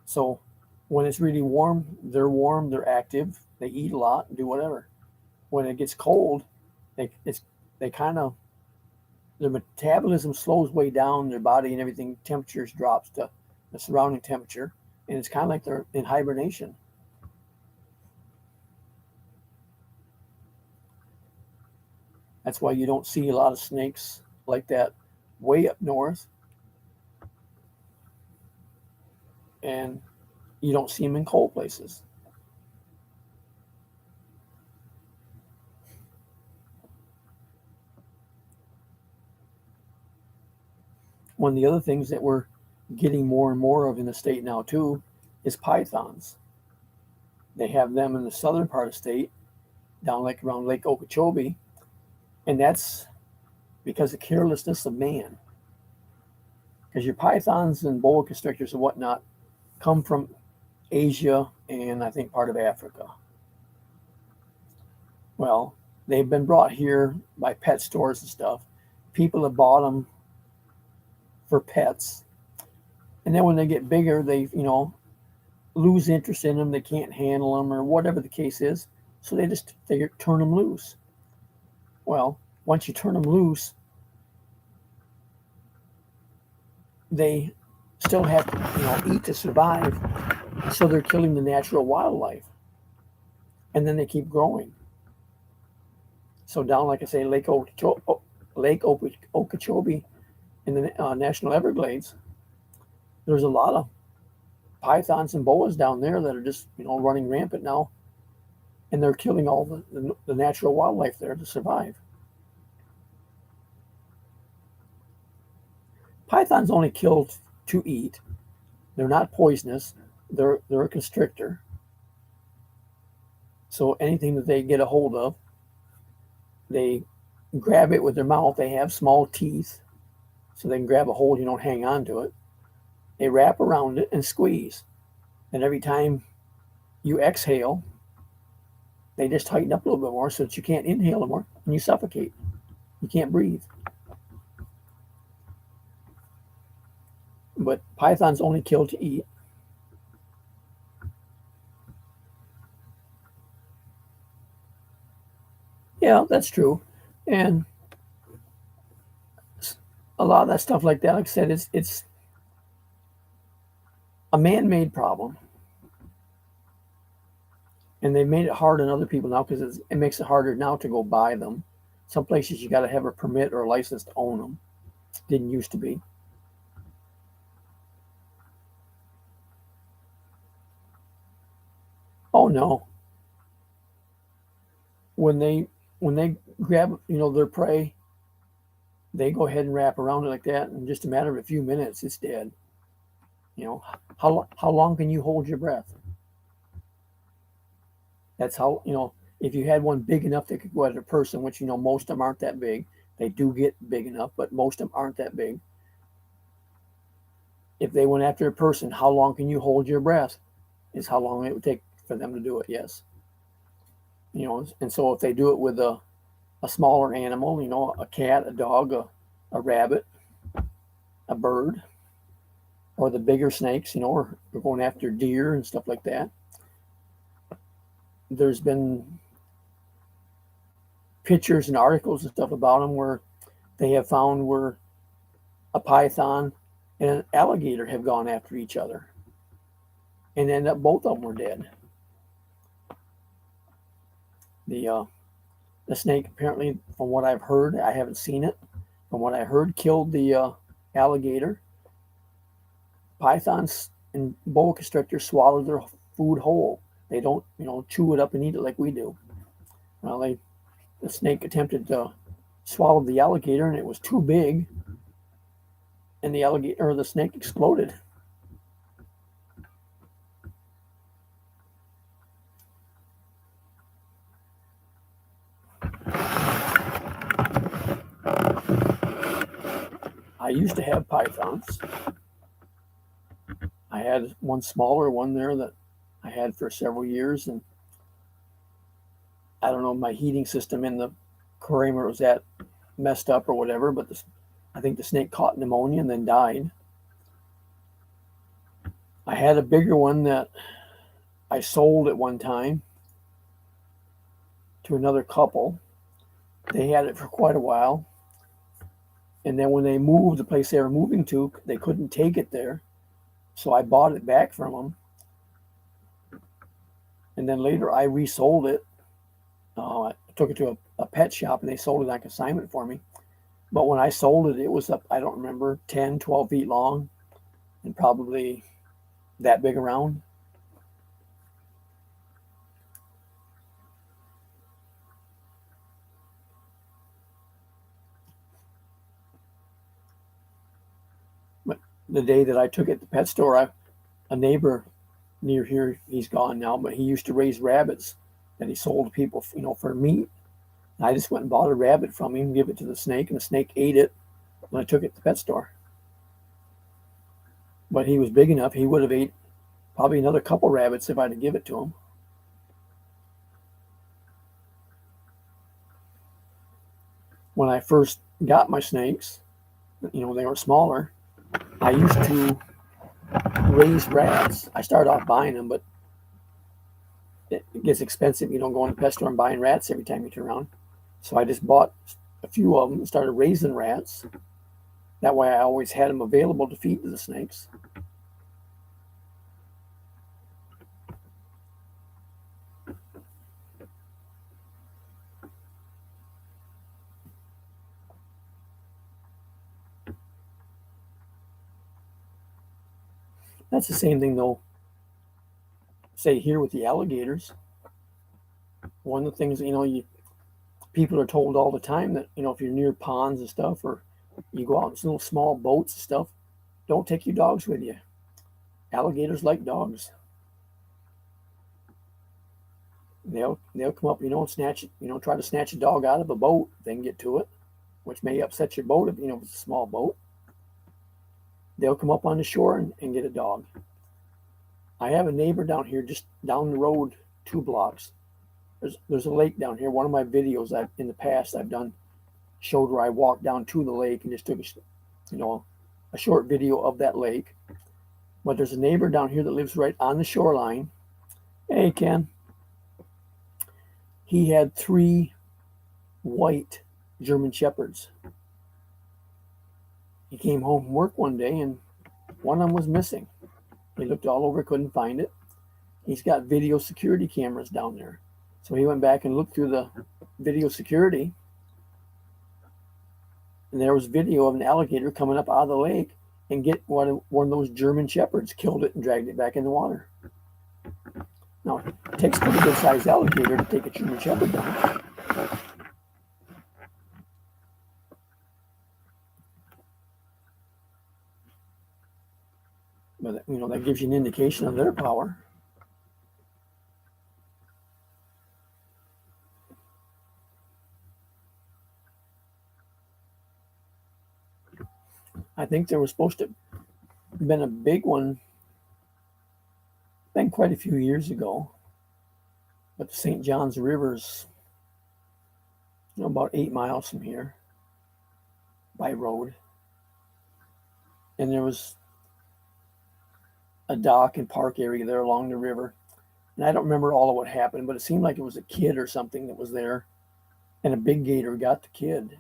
So when it's really warm, they're active, they eat a lot, do whatever. When it gets cold, they kind of, their metabolism slows way down, their body and everything temperatures drops to the surrounding temperature, and it's kind of like they're in hibernation. That's why you don't see a lot of snakes like that way up north, and you don't see them in cold places. One of the other things that we're getting more and more of in the state now too is pythons. They have them in the southern part of the state, down like around Lake Okeechobee, and that's because of carelessness of man. Because your pythons and boa constrictors and whatnot come from Asia and I think part of Africa. Well, they've been brought here by pet stores and stuff. People have bought them for pets, and then when they get bigger, they lose interest in them. They can't handle them or whatever the case is, so they turn them loose. Well, once you turn them loose, they still have to eat to survive, so they're killing the natural wildlife, and then they keep growing. So down, like I say, Lake Okeechobee in the National Everglades, there's a lot of pythons and boas down there that are just running rampant now, and they're killing all the natural wildlife there to survive. Pythons only kill to eat. They're not poisonous. They're a constrictor. So anything that they get a hold of, they grab it with their mouth. They have small teeth, so they can grab a hold. You don't hang on to it. They wrap around it and squeeze. And every time you exhale, they just tighten up a little bit more so that you can't inhale anymore and you suffocate. You can't breathe. But pythons only kill to eat. Yeah, that's true. And a lot of that stuff like that, like I said, it's a man-made problem. And they made it hard on other people now because it makes it harder now to go buy them. Some places you got to have a permit or a license to own them. Didn't used to be. Oh no. When they when they grab their prey, they go ahead and wrap around it like that. In just a matter of a few minutes, it's dead. How long can you hold your breath? That's how if you had one big enough that could go at a person, which most of them aren't that big. They do get big enough, but most of them aren't that big. If they went after a person, how long can you hold your breath? Is how long it would take for them to do it. Yes. And so if they do it with a smaller animal, a cat, a dog, a rabbit, a bird, or the bigger snakes, or we're going after deer and stuff like that. There's been pictures and articles and stuff about them where they have found where a python and an alligator have gone after each other, and end up both of them were dead. The snake apparently, from what I've heard, I haven't seen it. From what I heard, killed the alligator. Pythons and boa constrictors swallow their food whole. They don't, chew it up and eat it like we do. Well, the snake attempted to swallow the alligator, and it was too big, and the snake exploded. I used to have pythons. I had one smaller one there that I had for several years, and I don't know, my heating system in the aquarium was that messed up or whatever, but I think the snake caught pneumonia and then died. I had a bigger one that I sold at one time to another couple. They had it for quite a while. And then when they moved the place they were moving to, they couldn't take it there. So I bought it back from them. And then later I resold it. I took it to a pet shop, and they sold it on consignment for me. But when I sold it, it was up, I don't remember, 10, 12 feet long and probably that big around. But the day that I took it to the pet store, a neighbor near here, he's gone now, but he used to raise rabbits that he sold to people, for meat. And I just went and bought a rabbit from him, give it to the snake, and the snake ate it when I took it to the pet store. But he was big enough, he would have ate probably another couple rabbits if I'd have give it to him. When I first got my snakes, they were smaller. I used to raise rats. I started off buying them, but it gets expensive. You don't go in the pet store and buying rats every time you turn around. So I just bought a few of them and started raising rats. That way I always had them available to feed to the snakes. That's the same thing, though, say here with the alligators. One of the things, people are told all the time that, if you're near ponds and stuff, or you go out in little small boats and stuff, don't take your dogs with you. Alligators like dogs. They'll come up, and snatch it, try to snatch a dog out of a boat if they can get to it, which may upset your boat if it's a small boat. They'll come up on the shore and get a dog. I have a neighbor down here, just down the road 2 blocks. There's a lake down here. One of my videos in the past I've done showed where I walked down to the lake and just took a short video of that lake. But there's a neighbor down here that lives right on the shoreline. Hey, Ken. He had 3 white German Shepherds. He came home from work one day and one of them was missing. He looked all over, couldn't find it. He's got video security cameras down there. So he went back and looked through the video security, and there was video of an alligator coming up out of the lake and get one of those German Shepherds, killed it and dragged it back in the water. Now, it takes a pretty good sized alligator to take a German Shepherd down. But, that gives you an indication of their power. I think there was supposed to have been a big one, been quite a few years ago, but the St. Johns River's about 8 miles from here by road. And there was a dock and park area there along the river. And I don't remember all of what happened, but it seemed like it was a kid or something that was there. And a big gator got the kid.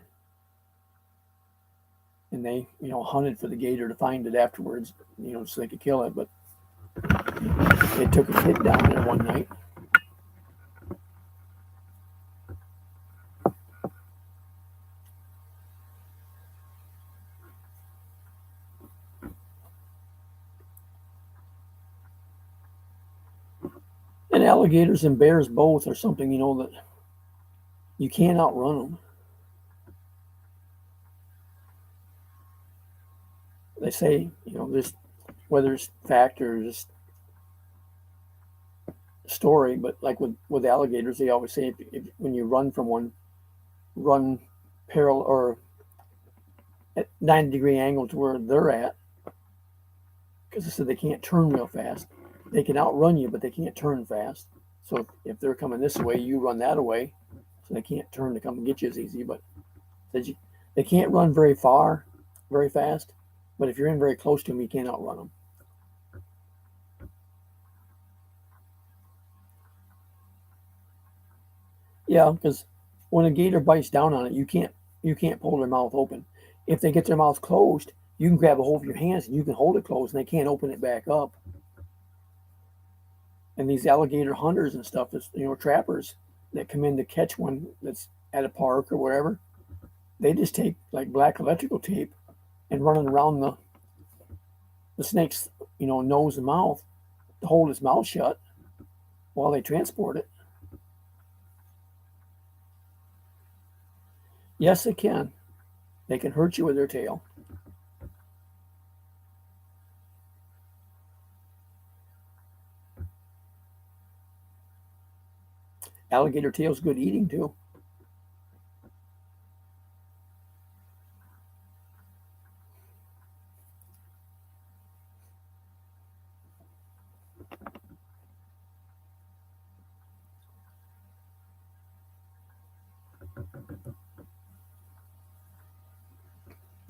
And they, hunted for the gator to find it afterwards, so they could kill it. But they took a kid down there one night. And alligators and bears both are something, that you can't outrun them. They say, this, whether it's fact or just story, but like with alligators, they always say if when you run from one, run parallel or at 90-degree angle to where they're at, because they said they can't turn real fast. They can outrun you, but they can't turn fast. So if they're coming this way, you run that way, so they can't turn to come and get you as easy. But they can't run very far, very fast. But if you're in very close to them, you can't outrun them. Yeah, because when a gator bites down on it, you can't pull their mouth open. If they get their mouth closed, you can grab a hold of your hands and you can hold it closed, and they can't open it back up. And these alligator hunters and stuff, trappers that come in to catch one that's at a park or wherever, they just take like black electrical tape and run it around the snake's nose and mouth to hold his mouth shut while they transport it. Yes, they can. They can hurt you with their tail. Alligator tail's good eating too.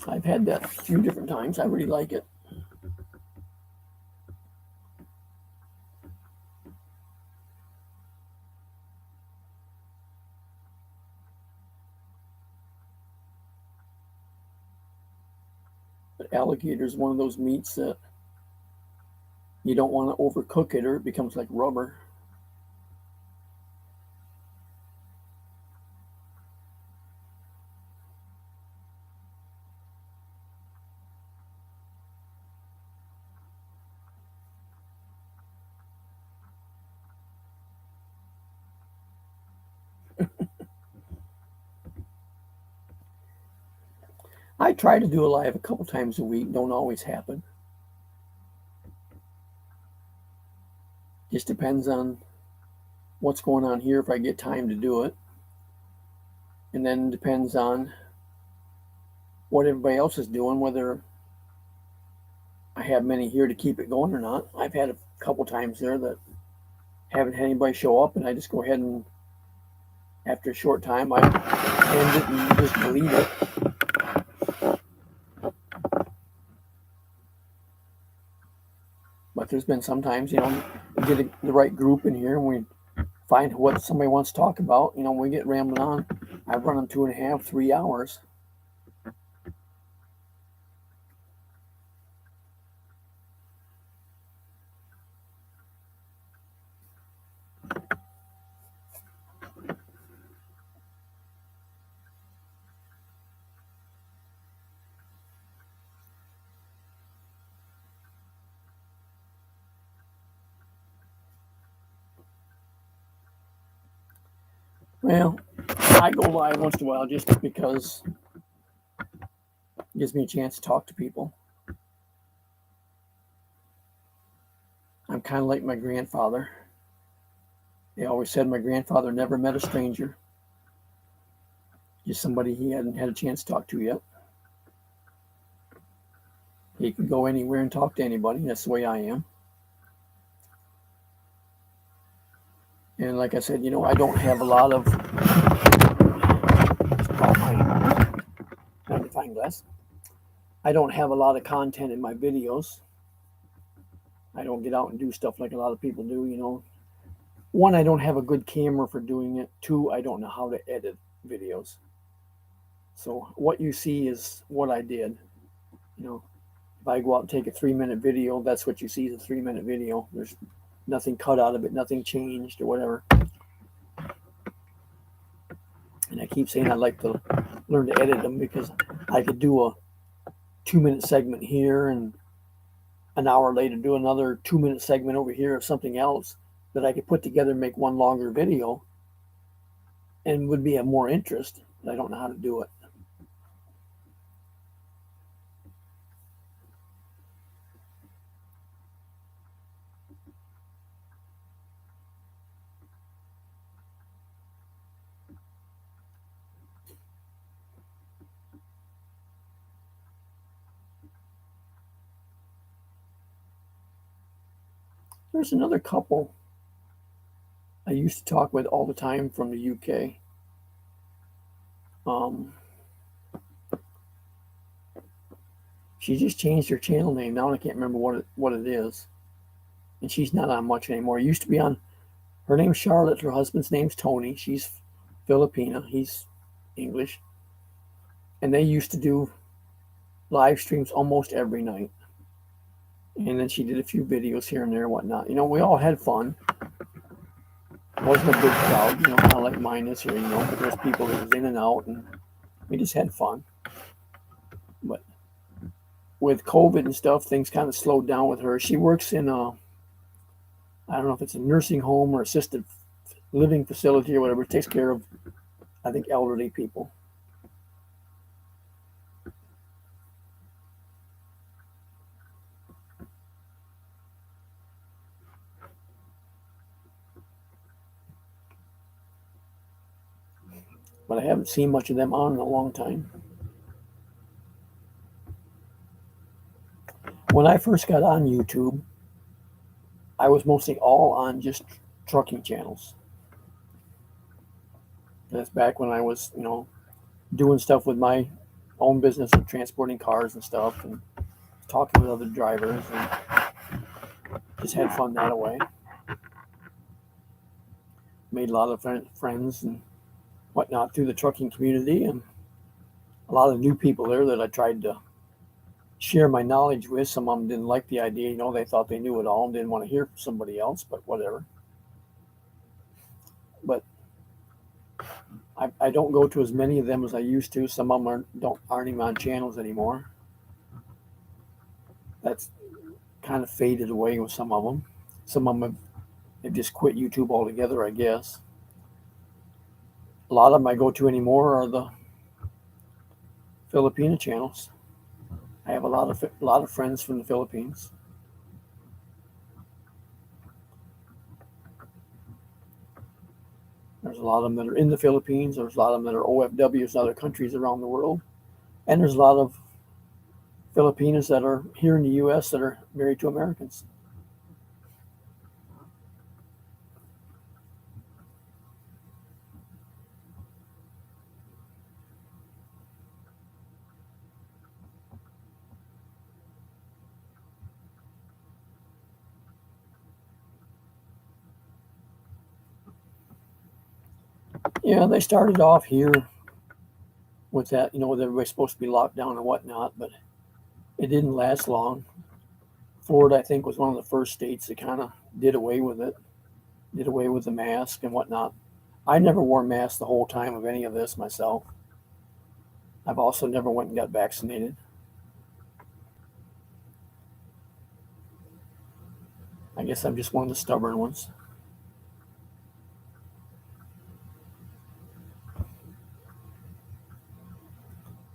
I've had that a few different times. I really like it. But alligator is one of those meats that you don't want to overcook it or it becomes like rubber. I try to do a live a couple times a week. Don't always happen. Just depends on what's going on here if I get time to do it. And then depends on what everybody else is doing, whether I have many here to keep it going or not. I've had a couple times there that haven't had anybody show up, and I just go ahead and after a short time I end it and just delete it. But there's been sometimes, we get the right group in here and we find what somebody wants to talk about. We get rambling on. I've run them 2.5, 3 hours. Well, I go live once in a while just because it gives me a chance to talk to people. I'm kind of like my grandfather. They always said my grandfather never met a stranger, just somebody he hadn't had a chance to talk to yet. He could go anywhere and talk to anybody. That's the way I am. And like I said, I don't have a lot of magnifying glass. I don't have a lot of content in my videos. I don't get out and do stuff like a lot of people do. One, I don't have a good camera for doing it. Two, I don't know how to edit videos. So what you see is what I did. If I go out and take a 3-minute video, that's what you see is a 3-minute video. There's nothing cut out of it, nothing changed or whatever. And I keep saying I'd like to learn to edit them because I could do a 2-minute segment here and an hour later do another 2-minute segment over here of something else that I could put together and make one longer video and would be of more interest. But I don't know how to do it. There's another couple I used to talk with all the time from the UK. She just changed her channel name now, and I can't remember what it is. And she's not on much anymore. Used to be on. Her name's Charlotte. Her husband's name's Tony. She's Filipina. He's English. And they used to do live streams almost every night. And then she did a few videos here and there and whatnot. We all had fun. Wasn't a big crowd, kind of like mine is here, but there's people that was in and out, and we just had fun. But with COVID and stuff, things kind of slowed down with her. She works in a, I don't know if it's a nursing home or assisted living facility or whatever. It takes care of, I think, elderly people. But I haven't seen much of them on in a long time. When I first got on YouTube, I was mostly all on just trucking channels. That's back when I was, doing stuff with my own business of transporting cars and stuff, and talking with other drivers, and just had fun that way. Made a lot of friends and whatnot through the trucking community, and a lot of new people there that I tried to share my knowledge with. Some of them didn't like the idea, they thought they knew it all and didn't want to hear from somebody else, but whatever. But I don't go to as many of them as I used to. Some of them aren't even on channels anymore. That's kind of faded away with some of them. Some of them have just quit YouTube altogether, I guess. A lot of them I go to anymore are the Filipino channels. I have a lot of friends from the Philippines. There's a lot of them that are in the Philippines. There's a lot of them that are OFWs in other countries around the world. And there's a lot of Filipinos that are here in the U.S. that are married to Americans. Yeah, they started off here with that, with everybody supposed to be locked down and whatnot, but it didn't last long. Florida, I think, was one of the first states that kind of did away with it, did away with the mask and whatnot. I never wore masks the whole time of any of this myself. I've also never went and got vaccinated. I guess I'm just one of the stubborn ones.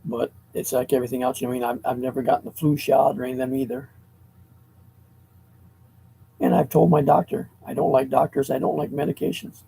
But it's like everything else. I've never gotten the flu shot or any of them either. And I've told my doctor, I don't like doctors. I don't like medications.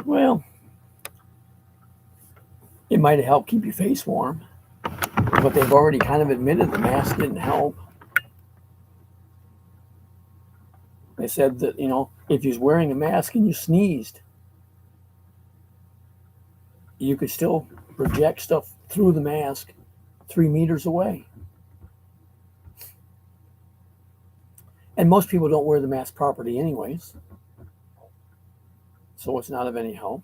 Well, it might have helped keep your face warm, but they've already kind of admitted the mask didn't help. They said that, if you was wearing a mask and you sneezed, you could still project stuff through the mask 3 meters away. And most people don't wear the mask properly anyways, so it's not of any help.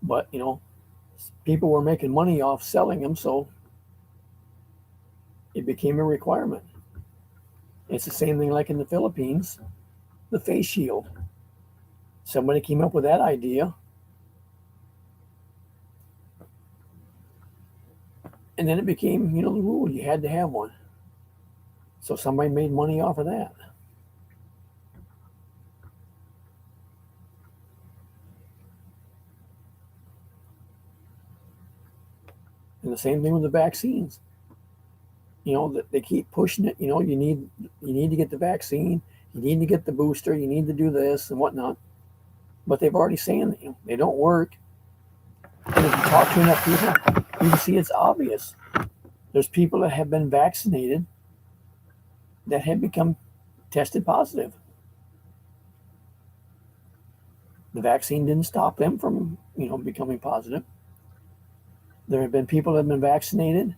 But, people were making money off selling them, so it became a requirement. It's the same thing like in the Philippines, the face shield. Somebody came up with that idea, and then it became, the rule. You had to have one. So somebody made money off of that. And the same thing with the vaccines. They keep pushing it. You need to get the vaccine. You need to get the booster. You need to do this and whatnot. But they've already saying that, they don't work. And if you talk to enough people, you can see it's obvious. There's people that have been vaccinated that have become tested positive. The vaccine didn't stop them from, becoming positive. There have been people that have been vaccinated.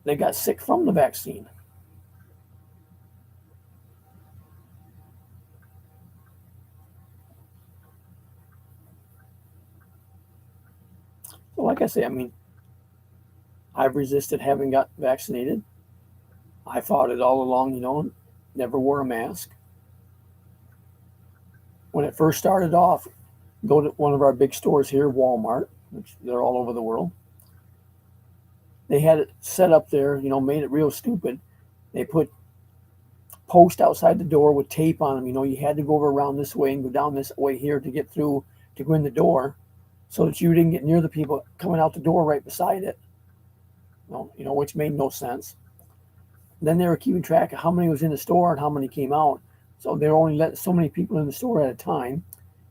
They got sick from the vaccine. So like I say, I've resisted having got vaccinated. I fought it all along, never wore a mask. When it first started off, go to one of our big stores here, Walmart, which they're all over the world. They had it set up there, made it real stupid. They put posts outside the door with tape on them. You had to go over around this way and go down this way here to get through to go in the door, so that you didn't get near the people coming out the door right beside it. Which made no sense. Then they were keeping track of how many was in the store and how many came out. So they were only letting so many people in the store at a time.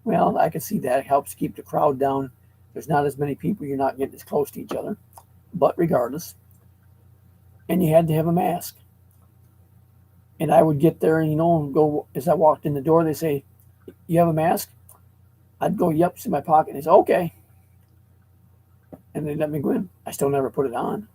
Well, I can see that. It helps keep the crowd down. There's not as many people. You're not getting as close to each other. But regardless, and you had to have a mask. And I would get there, and go, as I walked in the door, they say, "You have a mask?" I'd go, "Yep, it's in my pocket." And they say, "Okay." And they let me go in. I still never put it on.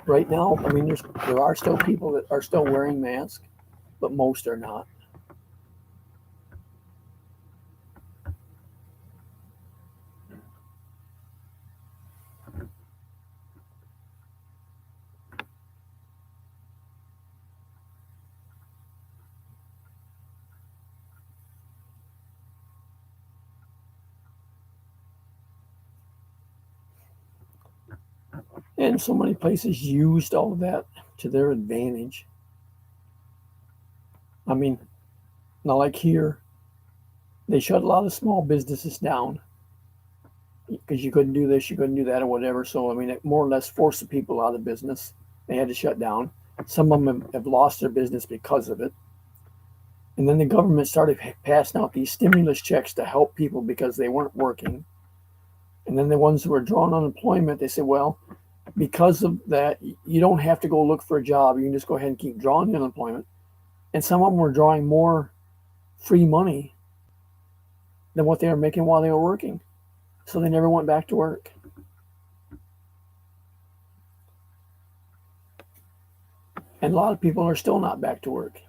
Right now, there are still people that are still wearing masks, but most are not. And so many places used all of that to their advantage. I mean, Not like here, they shut a lot of small businesses down because you couldn't do this, you couldn't do that, or whatever. So, it more or less forced the people out of business. They had to shut down. Some of them have lost their business because of it. And then the government started passing out these stimulus checks to help people because they weren't working. And then the ones who were drawing unemployment, they said, well, because of that, you don't have to go look for a job. You can just go ahead and keep drawing the unemployment. And some of them were drawing more free money than what they were making while they were working. So they never went back to work. And a lot of people are still not back to work.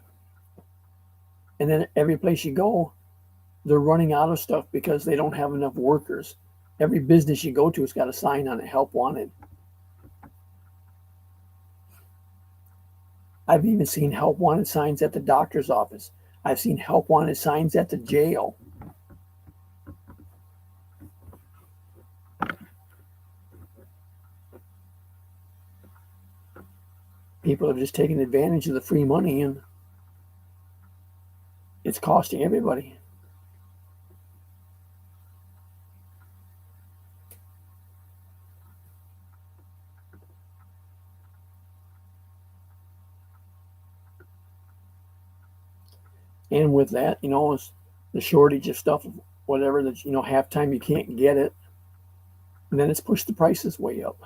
And then every place you go, they're running out of stuff because they don't have enough workers. Every business you go to has got a sign on it, help wanted. I've even seen help wanted signs at the doctor's office. I've seen help wanted signs at the jail. People have just taken advantage of the free money, and it's costing everybody. And with that, it's the shortage of stuff, whatever, that, half time you can't get it. And then it's pushed the prices way up.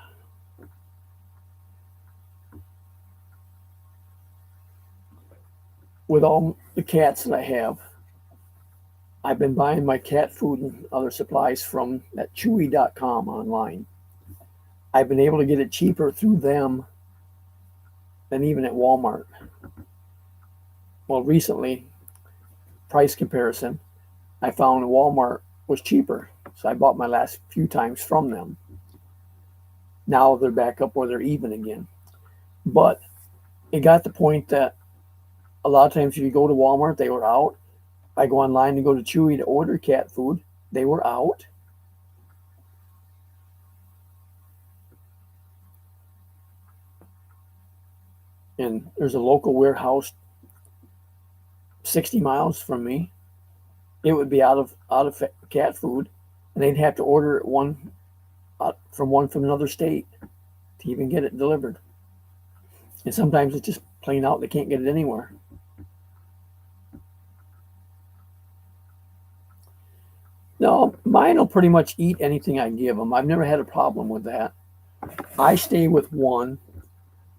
With all the cats that I have, I've been buying my cat food and other supplies from that Chewy.com online. I've been able to get it cheaper through them than even at Walmart. Well, recently, price comparison, I found Walmart was cheaper. So I bought my last few times from them. Now they're back up where they're even again. But it got to the point that a lot of times if you go to Walmart, they were out. I go online to go to Chewy to order cat food. They were out. and there's a local warehouse 60 miles from me. It would be out of cat food, and they'd have to order it from another state to even get it delivered. And sometimes it's just plain out; they can't get it anywhere. No, mine will pretty much eat anything I give them. I've never had a problem with that. I stay with one.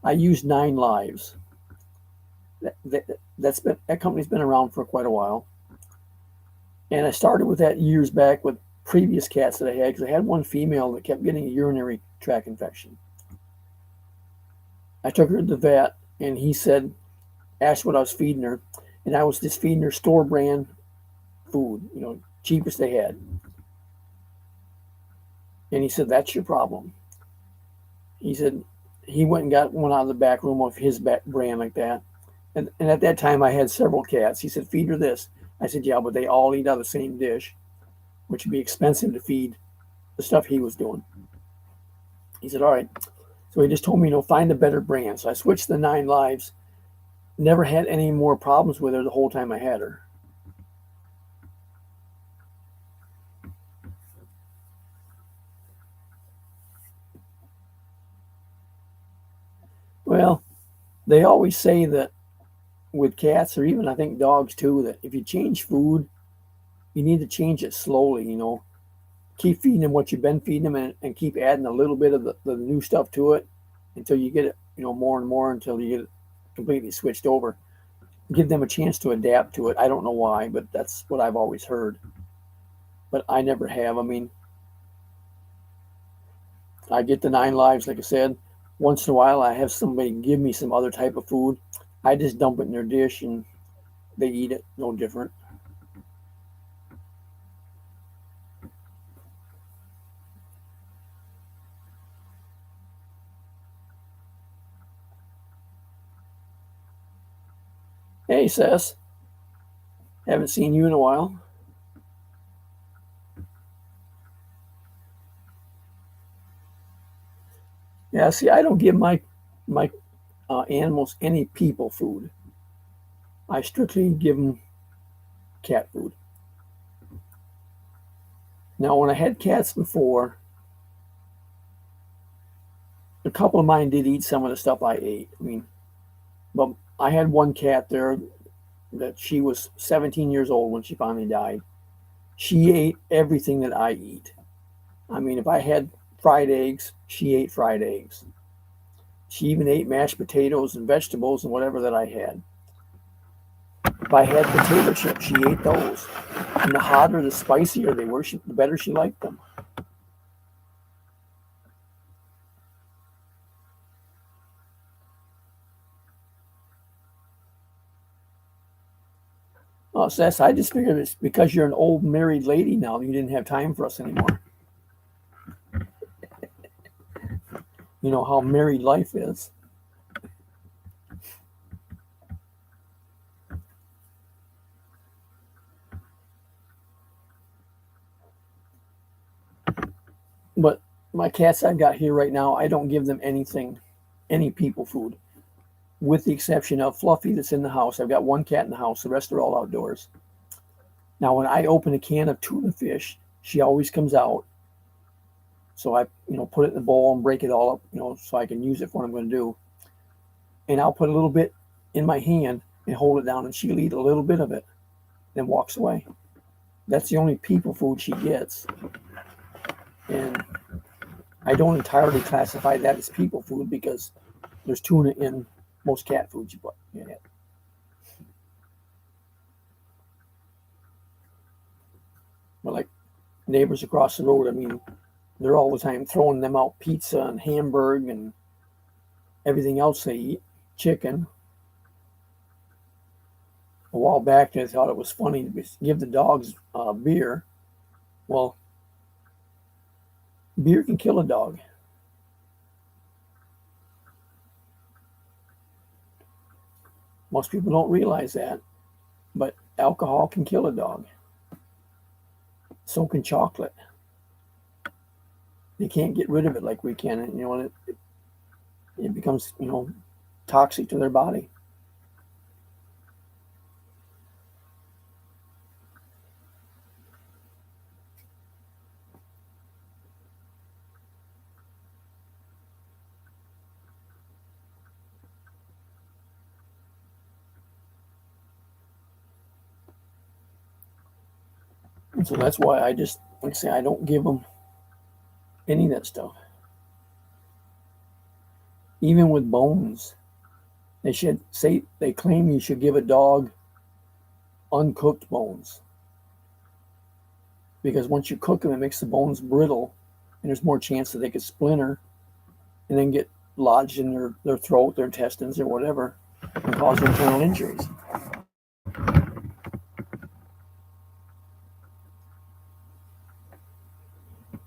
I use 9 lives. That company's been around for quite a while, and I started with that years back with previous cats that I had because I had one female that kept getting a urinary tract infection. I took her to the vet, and he said, asked what I was feeding her, and I was just feeding her store brand food, cheapest they had. And he said, "That's your problem." He said he went and got one out of the back room of his brand like that. And at that time, I had several cats. He said, "Feed her this." I said, "Yeah, but they all eat out of the same dish, which would be expensive to feed the stuff he was doing." He said, "All right." So he just told me, find a better brand. So I switched the 9 lives. Never had any more problems with her the whole time I had her. Well, they always say that with cats, or even I think dogs too, that if you change food, you need to change it slowly. Keep feeding them what you've been feeding them, and keep adding a little bit of the new stuff to it until you get it, more and more until you get it completely switched over. Give them a chance to adapt to it. I don't know why, but that's what I've always heard. But I never have. I mean, I get the 9 lives, like I said. Once in a while, I have somebody give me some other type of food. I just dump it in their dish and they eat it. No different. Hey, Sess. Haven't seen you in a while. Yeah, see, I don't give my animals any people food. I strictly give them cat food. Now, when I had cats before, a couple of mine did eat some of the stuff I ate. I mean, but I had one cat there that she was 17 years old when she finally died. She ate everything that I eat. I mean, if I had fried eggs, she ate fried eggs. She even ate mashed potatoes and vegetables and whatever that I had. If I had potato chips, she ate those. And the hotter, the spicier they were, the better she liked them. Oh, Sess, I just figured it's because you're an old married lady now, you didn't have time for us anymore. You know how married life is. But my cats I've got here right now, I don't give them anything, any people food, with the exception of Fluffy that's in the house. I've got one cat in the house, the rest are all outdoors. Now, when I open a can of tuna fish, she always comes out. So I, put it in the bowl and break it all up, so I can use it for what I'm going to do. And I'll put a little bit in my hand and hold it down, and she'll eat a little bit of it, then walks away. That's the only people food she gets. And I don't entirely classify that as people food because there's tuna in most cat foods you put. Yeah. But like neighbors across the road, I mean, they're all the time throwing them out pizza and hamburger and everything else they eat, chicken. A while back, they thought it was funny to give the dogs beer. Well, beer can kill a dog. Most people don't realize that, but alcohol can kill a dog. So can chocolate. They can't get rid of it like we can, and it becomes toxic to their body. And so that's why I just, like I say, I don't give them any of that stuff. Even with bones, they claim you should give a dog uncooked bones because once you cook them, it makes the bones brittle, and there's more chance that they could splinter and then get lodged in their throat, their intestines, or whatever, and cause internal injuries.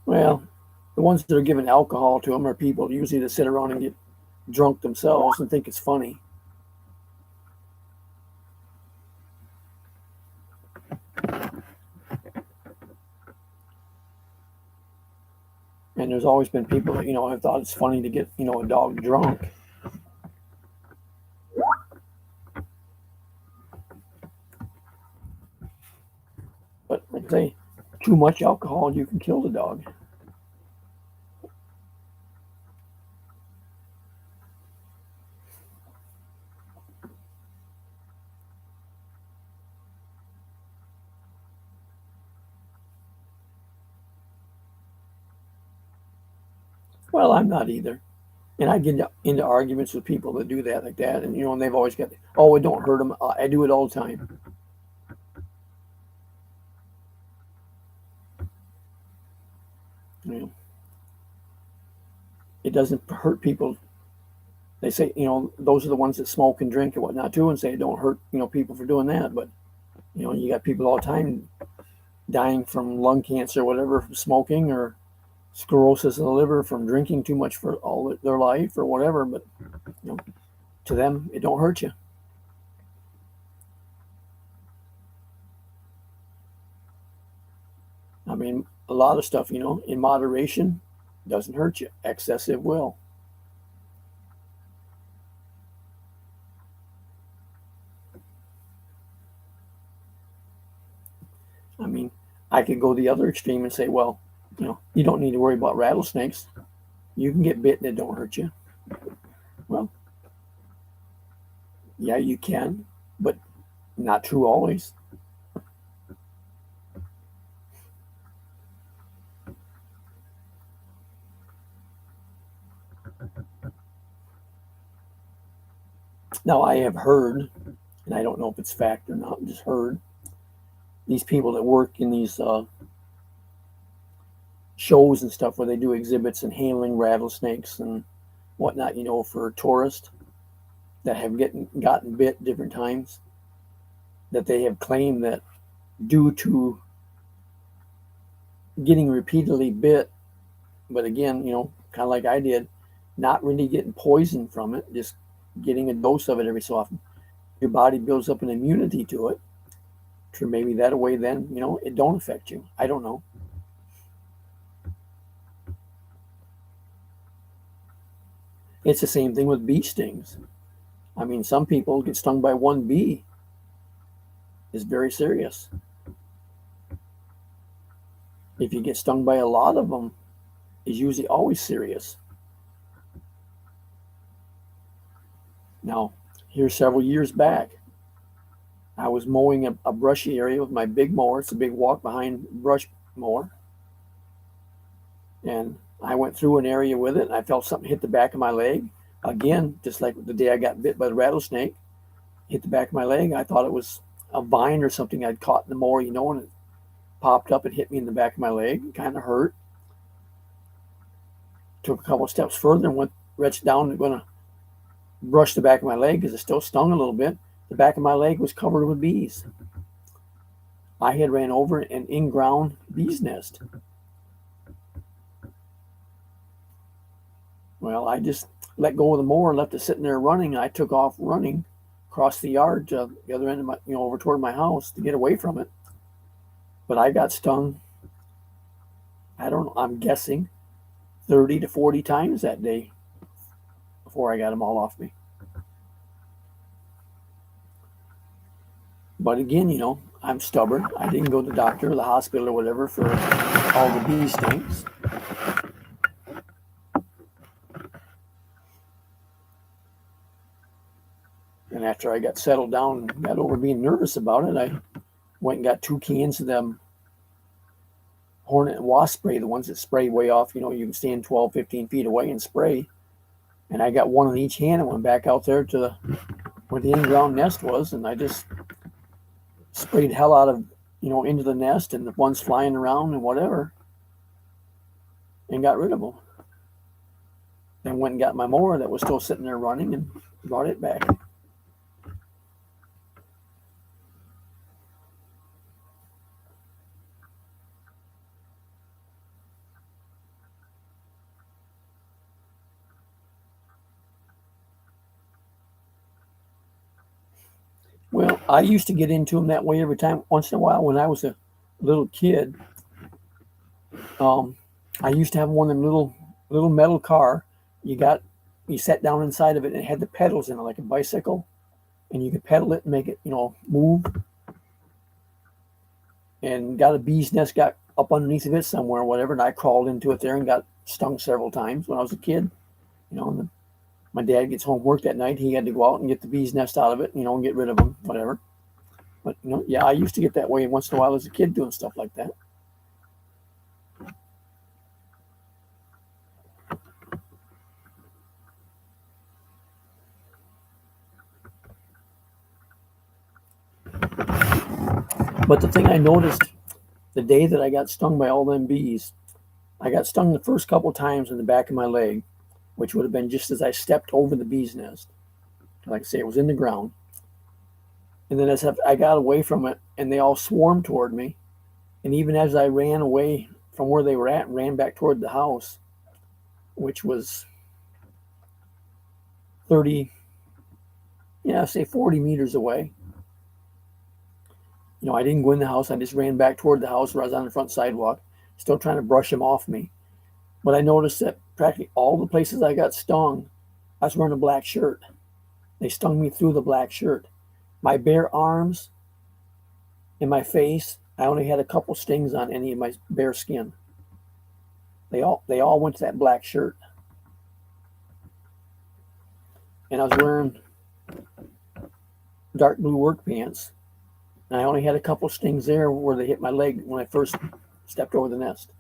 Well, the ones that are giving alcohol to them are people usually that sit around and get drunk themselves and think it's funny. And there's always been people that have thought it's funny to get a dog drunk. But like I say, too much alcohol, you can kill the dog. Well, I'm not either. And I get into arguments with people that do that like that, and they've always got, oh, it don't hurt them. I do it all the time. You know, it doesn't hurt people. They say, those are the ones that smoke and drink and whatnot too, and say it don't hurt, people for doing that. But you got people all the time dying from lung cancer or whatever from smoking, or sclerosis of the liver from drinking too much for all their life or whatever. But you know, to them, it don't hurt you. I mean, a lot of stuff, in moderation doesn't hurt you. Excessive will. I mean, I could go the other extreme and say, well, you don't need to worry about rattlesnakes. You can get bit and it don't hurt you. Well, yeah, you can, but not true always. Now, I have heard, and I don't know if it's fact or not, just heard, these people that work in these shows and stuff where they do exhibits and handling rattlesnakes and whatnot, for tourists that have gotten bit different times, that they have claimed that due to getting repeatedly bit, but again, kind of like I did, not really getting poisoned from it, just getting a dose of it every so often, your body builds up an immunity to it. To maybe that way, then it don't affect you. I don't know. It's the same thing with bee stings. I mean, some people get stung by one bee is very serious. If you get stung by a lot of them, is usually always serious. Now, here several years back, I was mowing a brushy area with my big mower. It's a big walk behind brush mower. And I went through an area with it and I felt something hit the back of my leg. Again, just like the day I got bit by the rattlesnake, hit the back of my leg. I thought it was a vine or something I'd caught in the mower, and it popped up and hit me in the back of my leg. It kind of hurt. Took a couple of steps further and went reached down and going to brush the back of my leg because it still stung a little bit. The back of my leg was covered with bees. I had ran over an in-ground bee's nest. Well, I just let go of the mower and left it sitting there running. I took off running across the yard to the other end of my, over toward my house to get away from it. But I got stung, I don't know, I'm guessing 30 to 40 times that day before I got them all off me. But again, I'm stubborn. I didn't go to the doctor or the hospital or whatever for all the bee stings. And after I got settled down and got over being nervous about it, I went and got 2 cans of them hornet and wasp spray, the ones that spray way off. You can stand 12, 15 feet away and spray. And I got one in each hand and went back out there to where the in-ground nest was, and I just sprayed hell out of, into the nest and the ones flying around and whatever, and got rid of them. Then went and got my mower that was still sitting there running and brought it back. Well, I used to get into them that way every time, once in a while when I was a little kid. I used to have one of them little metal car. You sat down inside of it and it had the pedals in it like a bicycle, and you could pedal it and make it, move. And got a bee's nest, got up underneath of it somewhere or whatever, and I crawled into it there and got stung several times when I was a kid. And my dad gets home work that night. He had to go out and get the bee's nest out of it, and get rid of them, whatever. But yeah, I used to get that way once in a while as a kid doing stuff like that. But the thing I noticed the day that I got stung by all them bees, I got stung the first couple times in the back of my leg, which would have been just as I stepped over the bee's nest. Like I say, it was in the ground. And then as I got away from it, and they all swarmed toward me. And even as I ran away from where they were at and ran back toward the house, which was 30, say 40 meters away, I didn't go in the house. I just ran back toward the house where I was on the front sidewalk, still trying to brush them off me. But I noticed that practically all the places I got stung, I was wearing a black shirt. They stung me through the black shirt. My bare arms and my face, I only had a couple stings on any of my bare skin. They all went to that black shirt. And I was wearing dark blue work pants. And I only had a couple stings there where they hit my leg when I first stepped over the nest.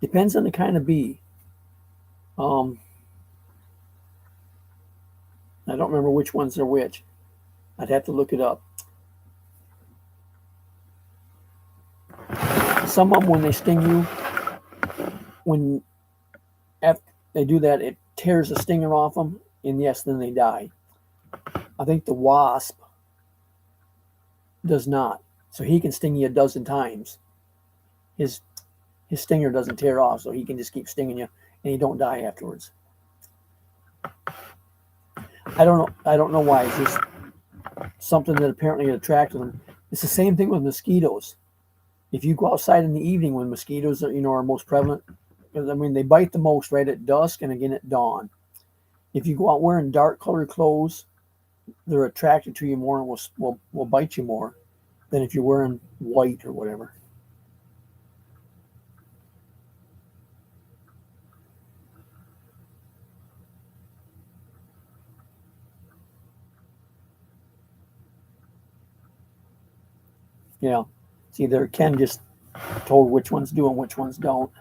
Depends on the kind of bee. I don't remember which ones are which. I'd have to look it up. Some of them, when they sting you, when after they do that, it tears the stinger off them, and yes, then they die. I think the wasp does not. So he can sting you a dozen times. His stinger doesn't tear off, so he can just keep stinging you, and you don't die afterwards. I don't know why. It's just something that apparently attracted them. It's the same thing with mosquitoes. If you go outside in the evening when mosquitoes are most prevalent, because they bite the most right at dusk and again at dawn. If you go out wearing dark colored clothes, they're attracted to you more and will bite you more than if you're wearing white or whatever. Yeah. See, there Ken just told which ones do and which ones don't.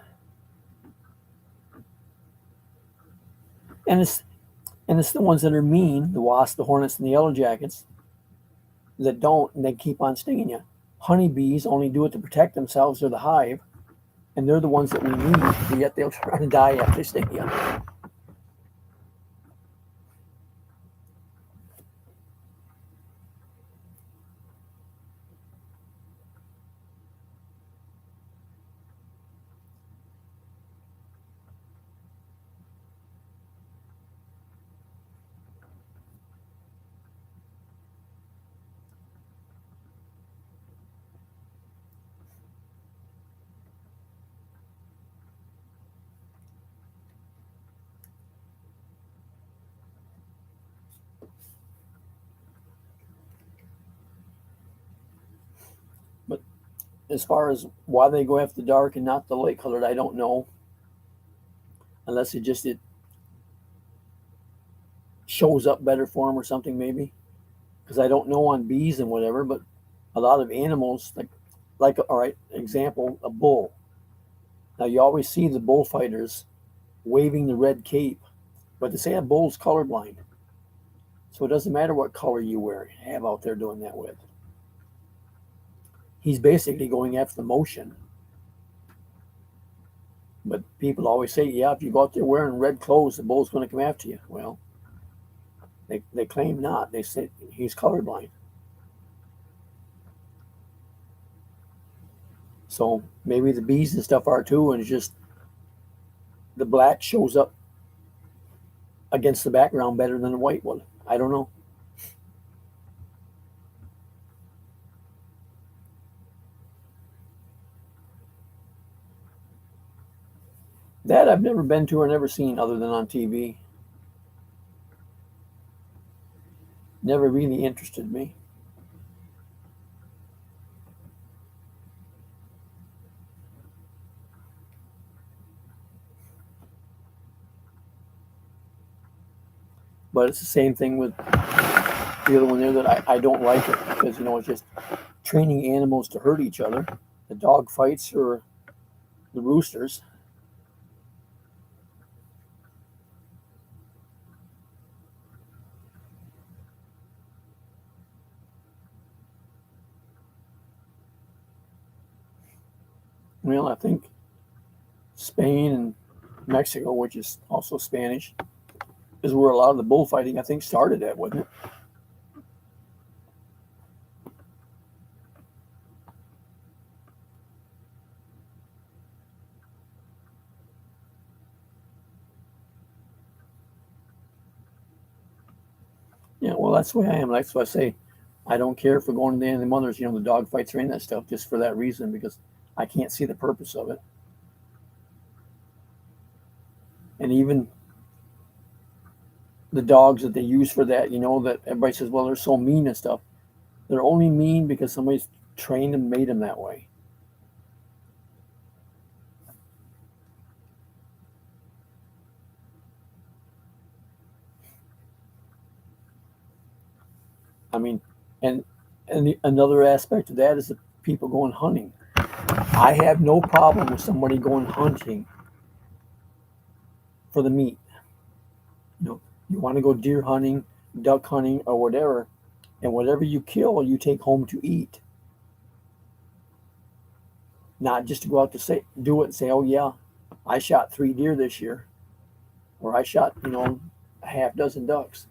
And it's the ones that are mean, the wasps, the hornets, and the yellow jackets, that don't, and they keep on stinging you. Honeybees only do it to protect themselves or the hive, and they're the ones that we need, but yet they'll try to die after they sting you. As far as why they go after the dark and not the light colored, I don't know. Unless it shows up better for them or something, maybe. Because I don't know on bees and whatever, but a lot of animals, like all right, example, a bull. Now you always see the bullfighters waving the red cape, but they say a bull's colorblind, so it doesn't matter what color you have out there doing that with. He's basically going after the motion. But people always say, yeah, if you go out there wearing red clothes, the bull's going to come after you. Well, they claim not. They say he's colorblind. So maybe the bees and stuff are too, and it's just the black shows up against the background better than the white would. I don't know. That I've never been to or never seen other than on TV. Never really interested me. But it's the same thing with the other one there that I don't like it because, it's just training animals to hurt each other. The dog fights or the roosters. Well, I think Spain and Mexico, which is also Spanish, is where a lot of the bullfighting, I think, started at, wasn't it? Yeah, well, that's the way I am. That's why I say I don't care for going to the animal mothers, the dog fights or any of that stuff, just for that reason, because I can't see the purpose of it. And even the dogs that they use for that, that everybody says, well, they're so mean and stuff. They're only mean because somebody's trained and made them that way. I mean, and another aspect of that is the people going hunting. I have no problem with somebody going hunting for the meat. You want to go deer hunting, duck hunting, or whatever, and whatever you kill, you take home to eat. Not just to go out to do it and say, oh yeah, I shot 3 deer this year, or I shot, a half dozen ducks.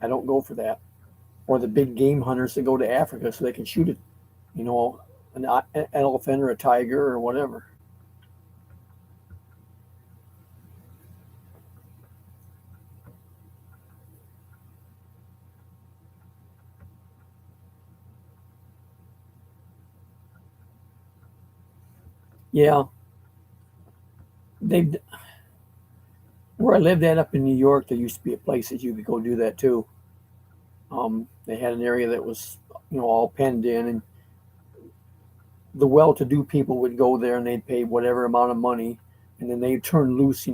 I don't go for that. Or the big game hunters that go to Africa so they can shoot it, an elephant or a tiger or whatever. Yeah, they where I lived at up in New York, there used to be a place that you could go do that too. They had an area that was, all penned in, and the well-to-do people would go there and they'd pay whatever amount of money, and then they'd turn loose,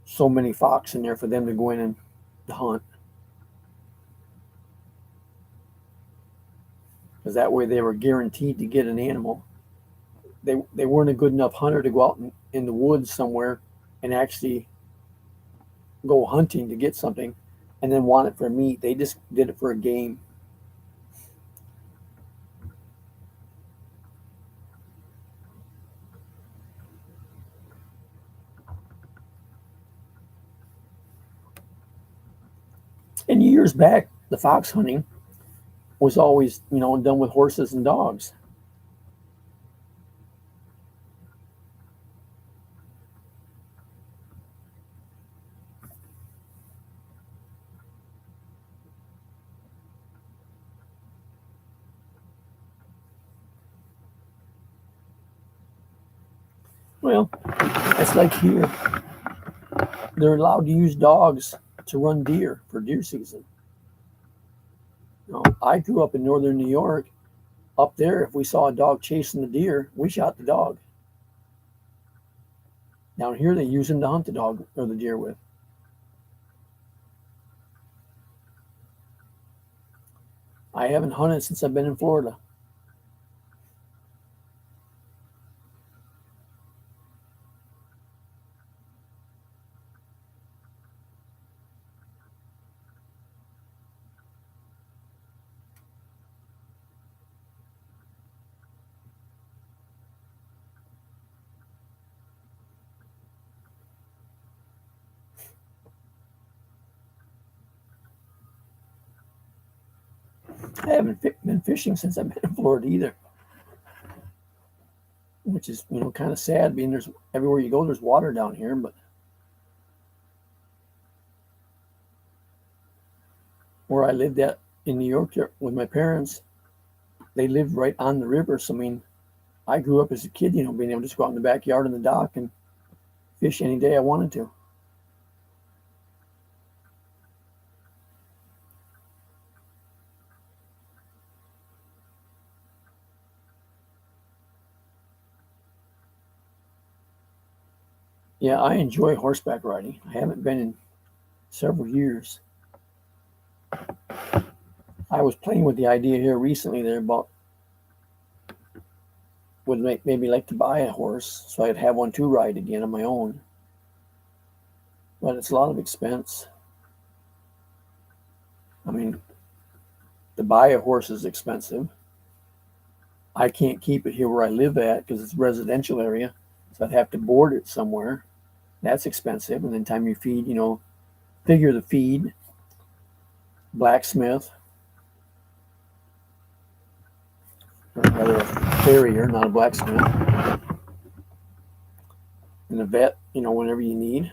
so many fox in there for them to go in and hunt. Because that way they were guaranteed to get an animal. They weren't a good enough hunter to go out in the woods somewhere and actually go hunting to get something and then want it for meat. They just did it for a game. And years back, the fox hunting was always, done with horses and dogs. Well, it's like here. They're allowed to use dogs to run deer for deer season. I grew up in northern New York. Up there, if we saw a dog chasing the deer, we shot the dog. Down here, they use him to hunt the dog or the deer with. I haven't hunted since I've been in Florida. I haven't been fishing since I've been in Florida either, which is kind of sad. Being there's everywhere you go, there's water down here, but where I lived at in New York with my parents, they lived right on the river. So I grew up as a kid, being able to just go out in the backyard in the dock and fish any day I wanted to. Yeah, I enjoy horseback riding. I haven't been in several years. I was playing with the idea here recently there about would maybe like to buy a horse so I'd have one to ride again on my own. But it's a lot of expense. I mean, to buy a horse is expensive. I can't keep it here where I live at because it's a residential area. So I'd have to board it somewhere. That's expensive. And then time you feed, figure the feed, blacksmith, or rather a farrier, not a blacksmith, and a vet, whenever you need.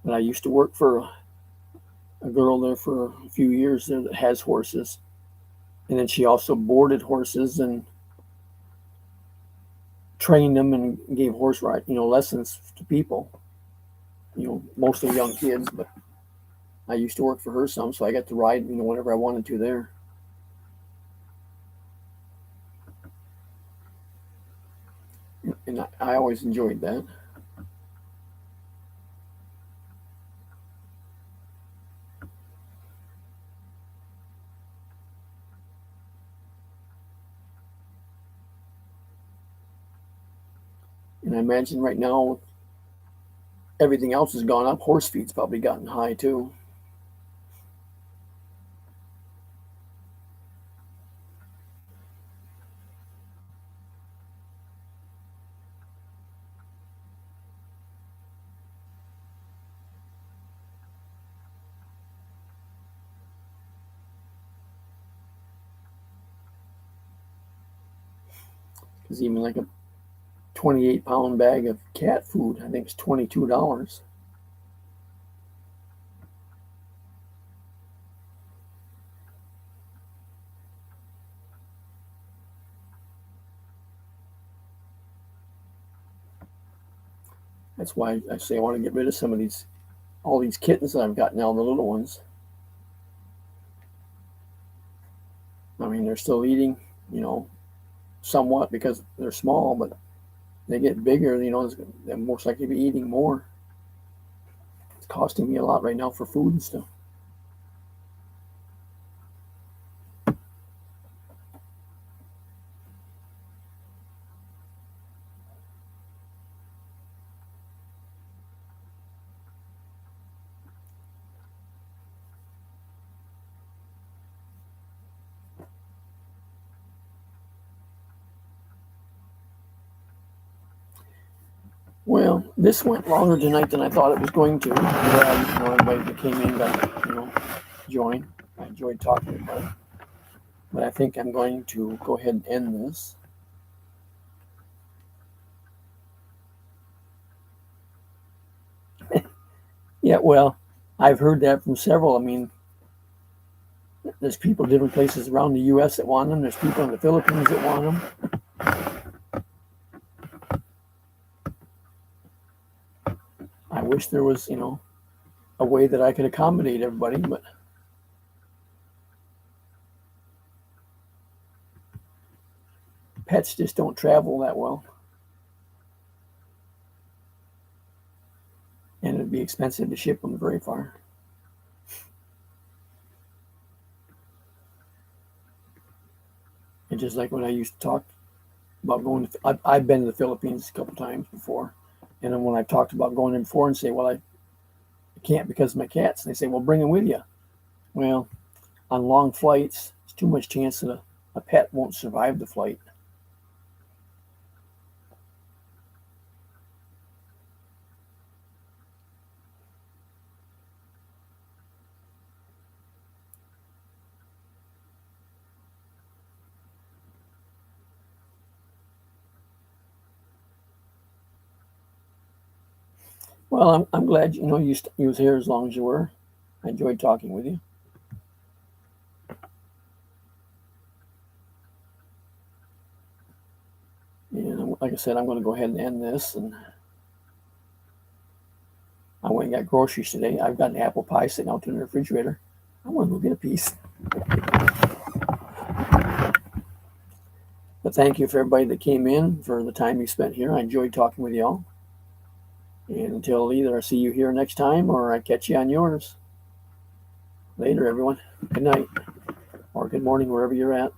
But I used to work for a girl there for a few years there that has horses. And then she also boarded horses and trained them and gave horse ride, lessons to people, mostly young kids. But I used to work for her some, so I got to ride, whenever I wanted to there. And I always enjoyed that. And I imagine right now everything else has gone up. Horse feed's probably gotten high too. Because even like a 28-pound bag of cat food, I think it's $22. That's why I say I want to get rid of some of all these kittens that I've got now, the little ones. I mean, they're still eating, somewhat because they're small, but they get bigger, they're most likely to be eating more. It's costing me a lot right now for food and stuff. Well, this went longer tonight than I thought it was going to. I'm glad everybody that came in got join. I enjoyed talking about it. But I think I'm going to go ahead and end this. Yeah, well, I've heard that from several. I mean, there's people in different places around the U.S. that want them. There's people in the Philippines that want them. I wish there was, a way that I could accommodate everybody, but pets just don't travel that well, and it'd be expensive to ship them very far. And just like when I used to talk about going to, I've been to the Philippines a couple times before, and then when I've talked about going in before and say, well, I can't because of my cats, and they say, well, bring them with you. Well, on long flights, there's too much chance that a pet won't survive the flight. Well, I'm glad you was here as long as you were. I enjoyed talking with you. And like I said, I'm going to go ahead and end this. And I went and got groceries today. I've got an apple pie sitting out in the refrigerator. I want to go get a piece. But thank you for everybody that came in for the time you spent here. I enjoyed talking with y'all. And until either I see you here next time or I catch you on yours. Later, everyone. Good night or good morning, wherever you're at.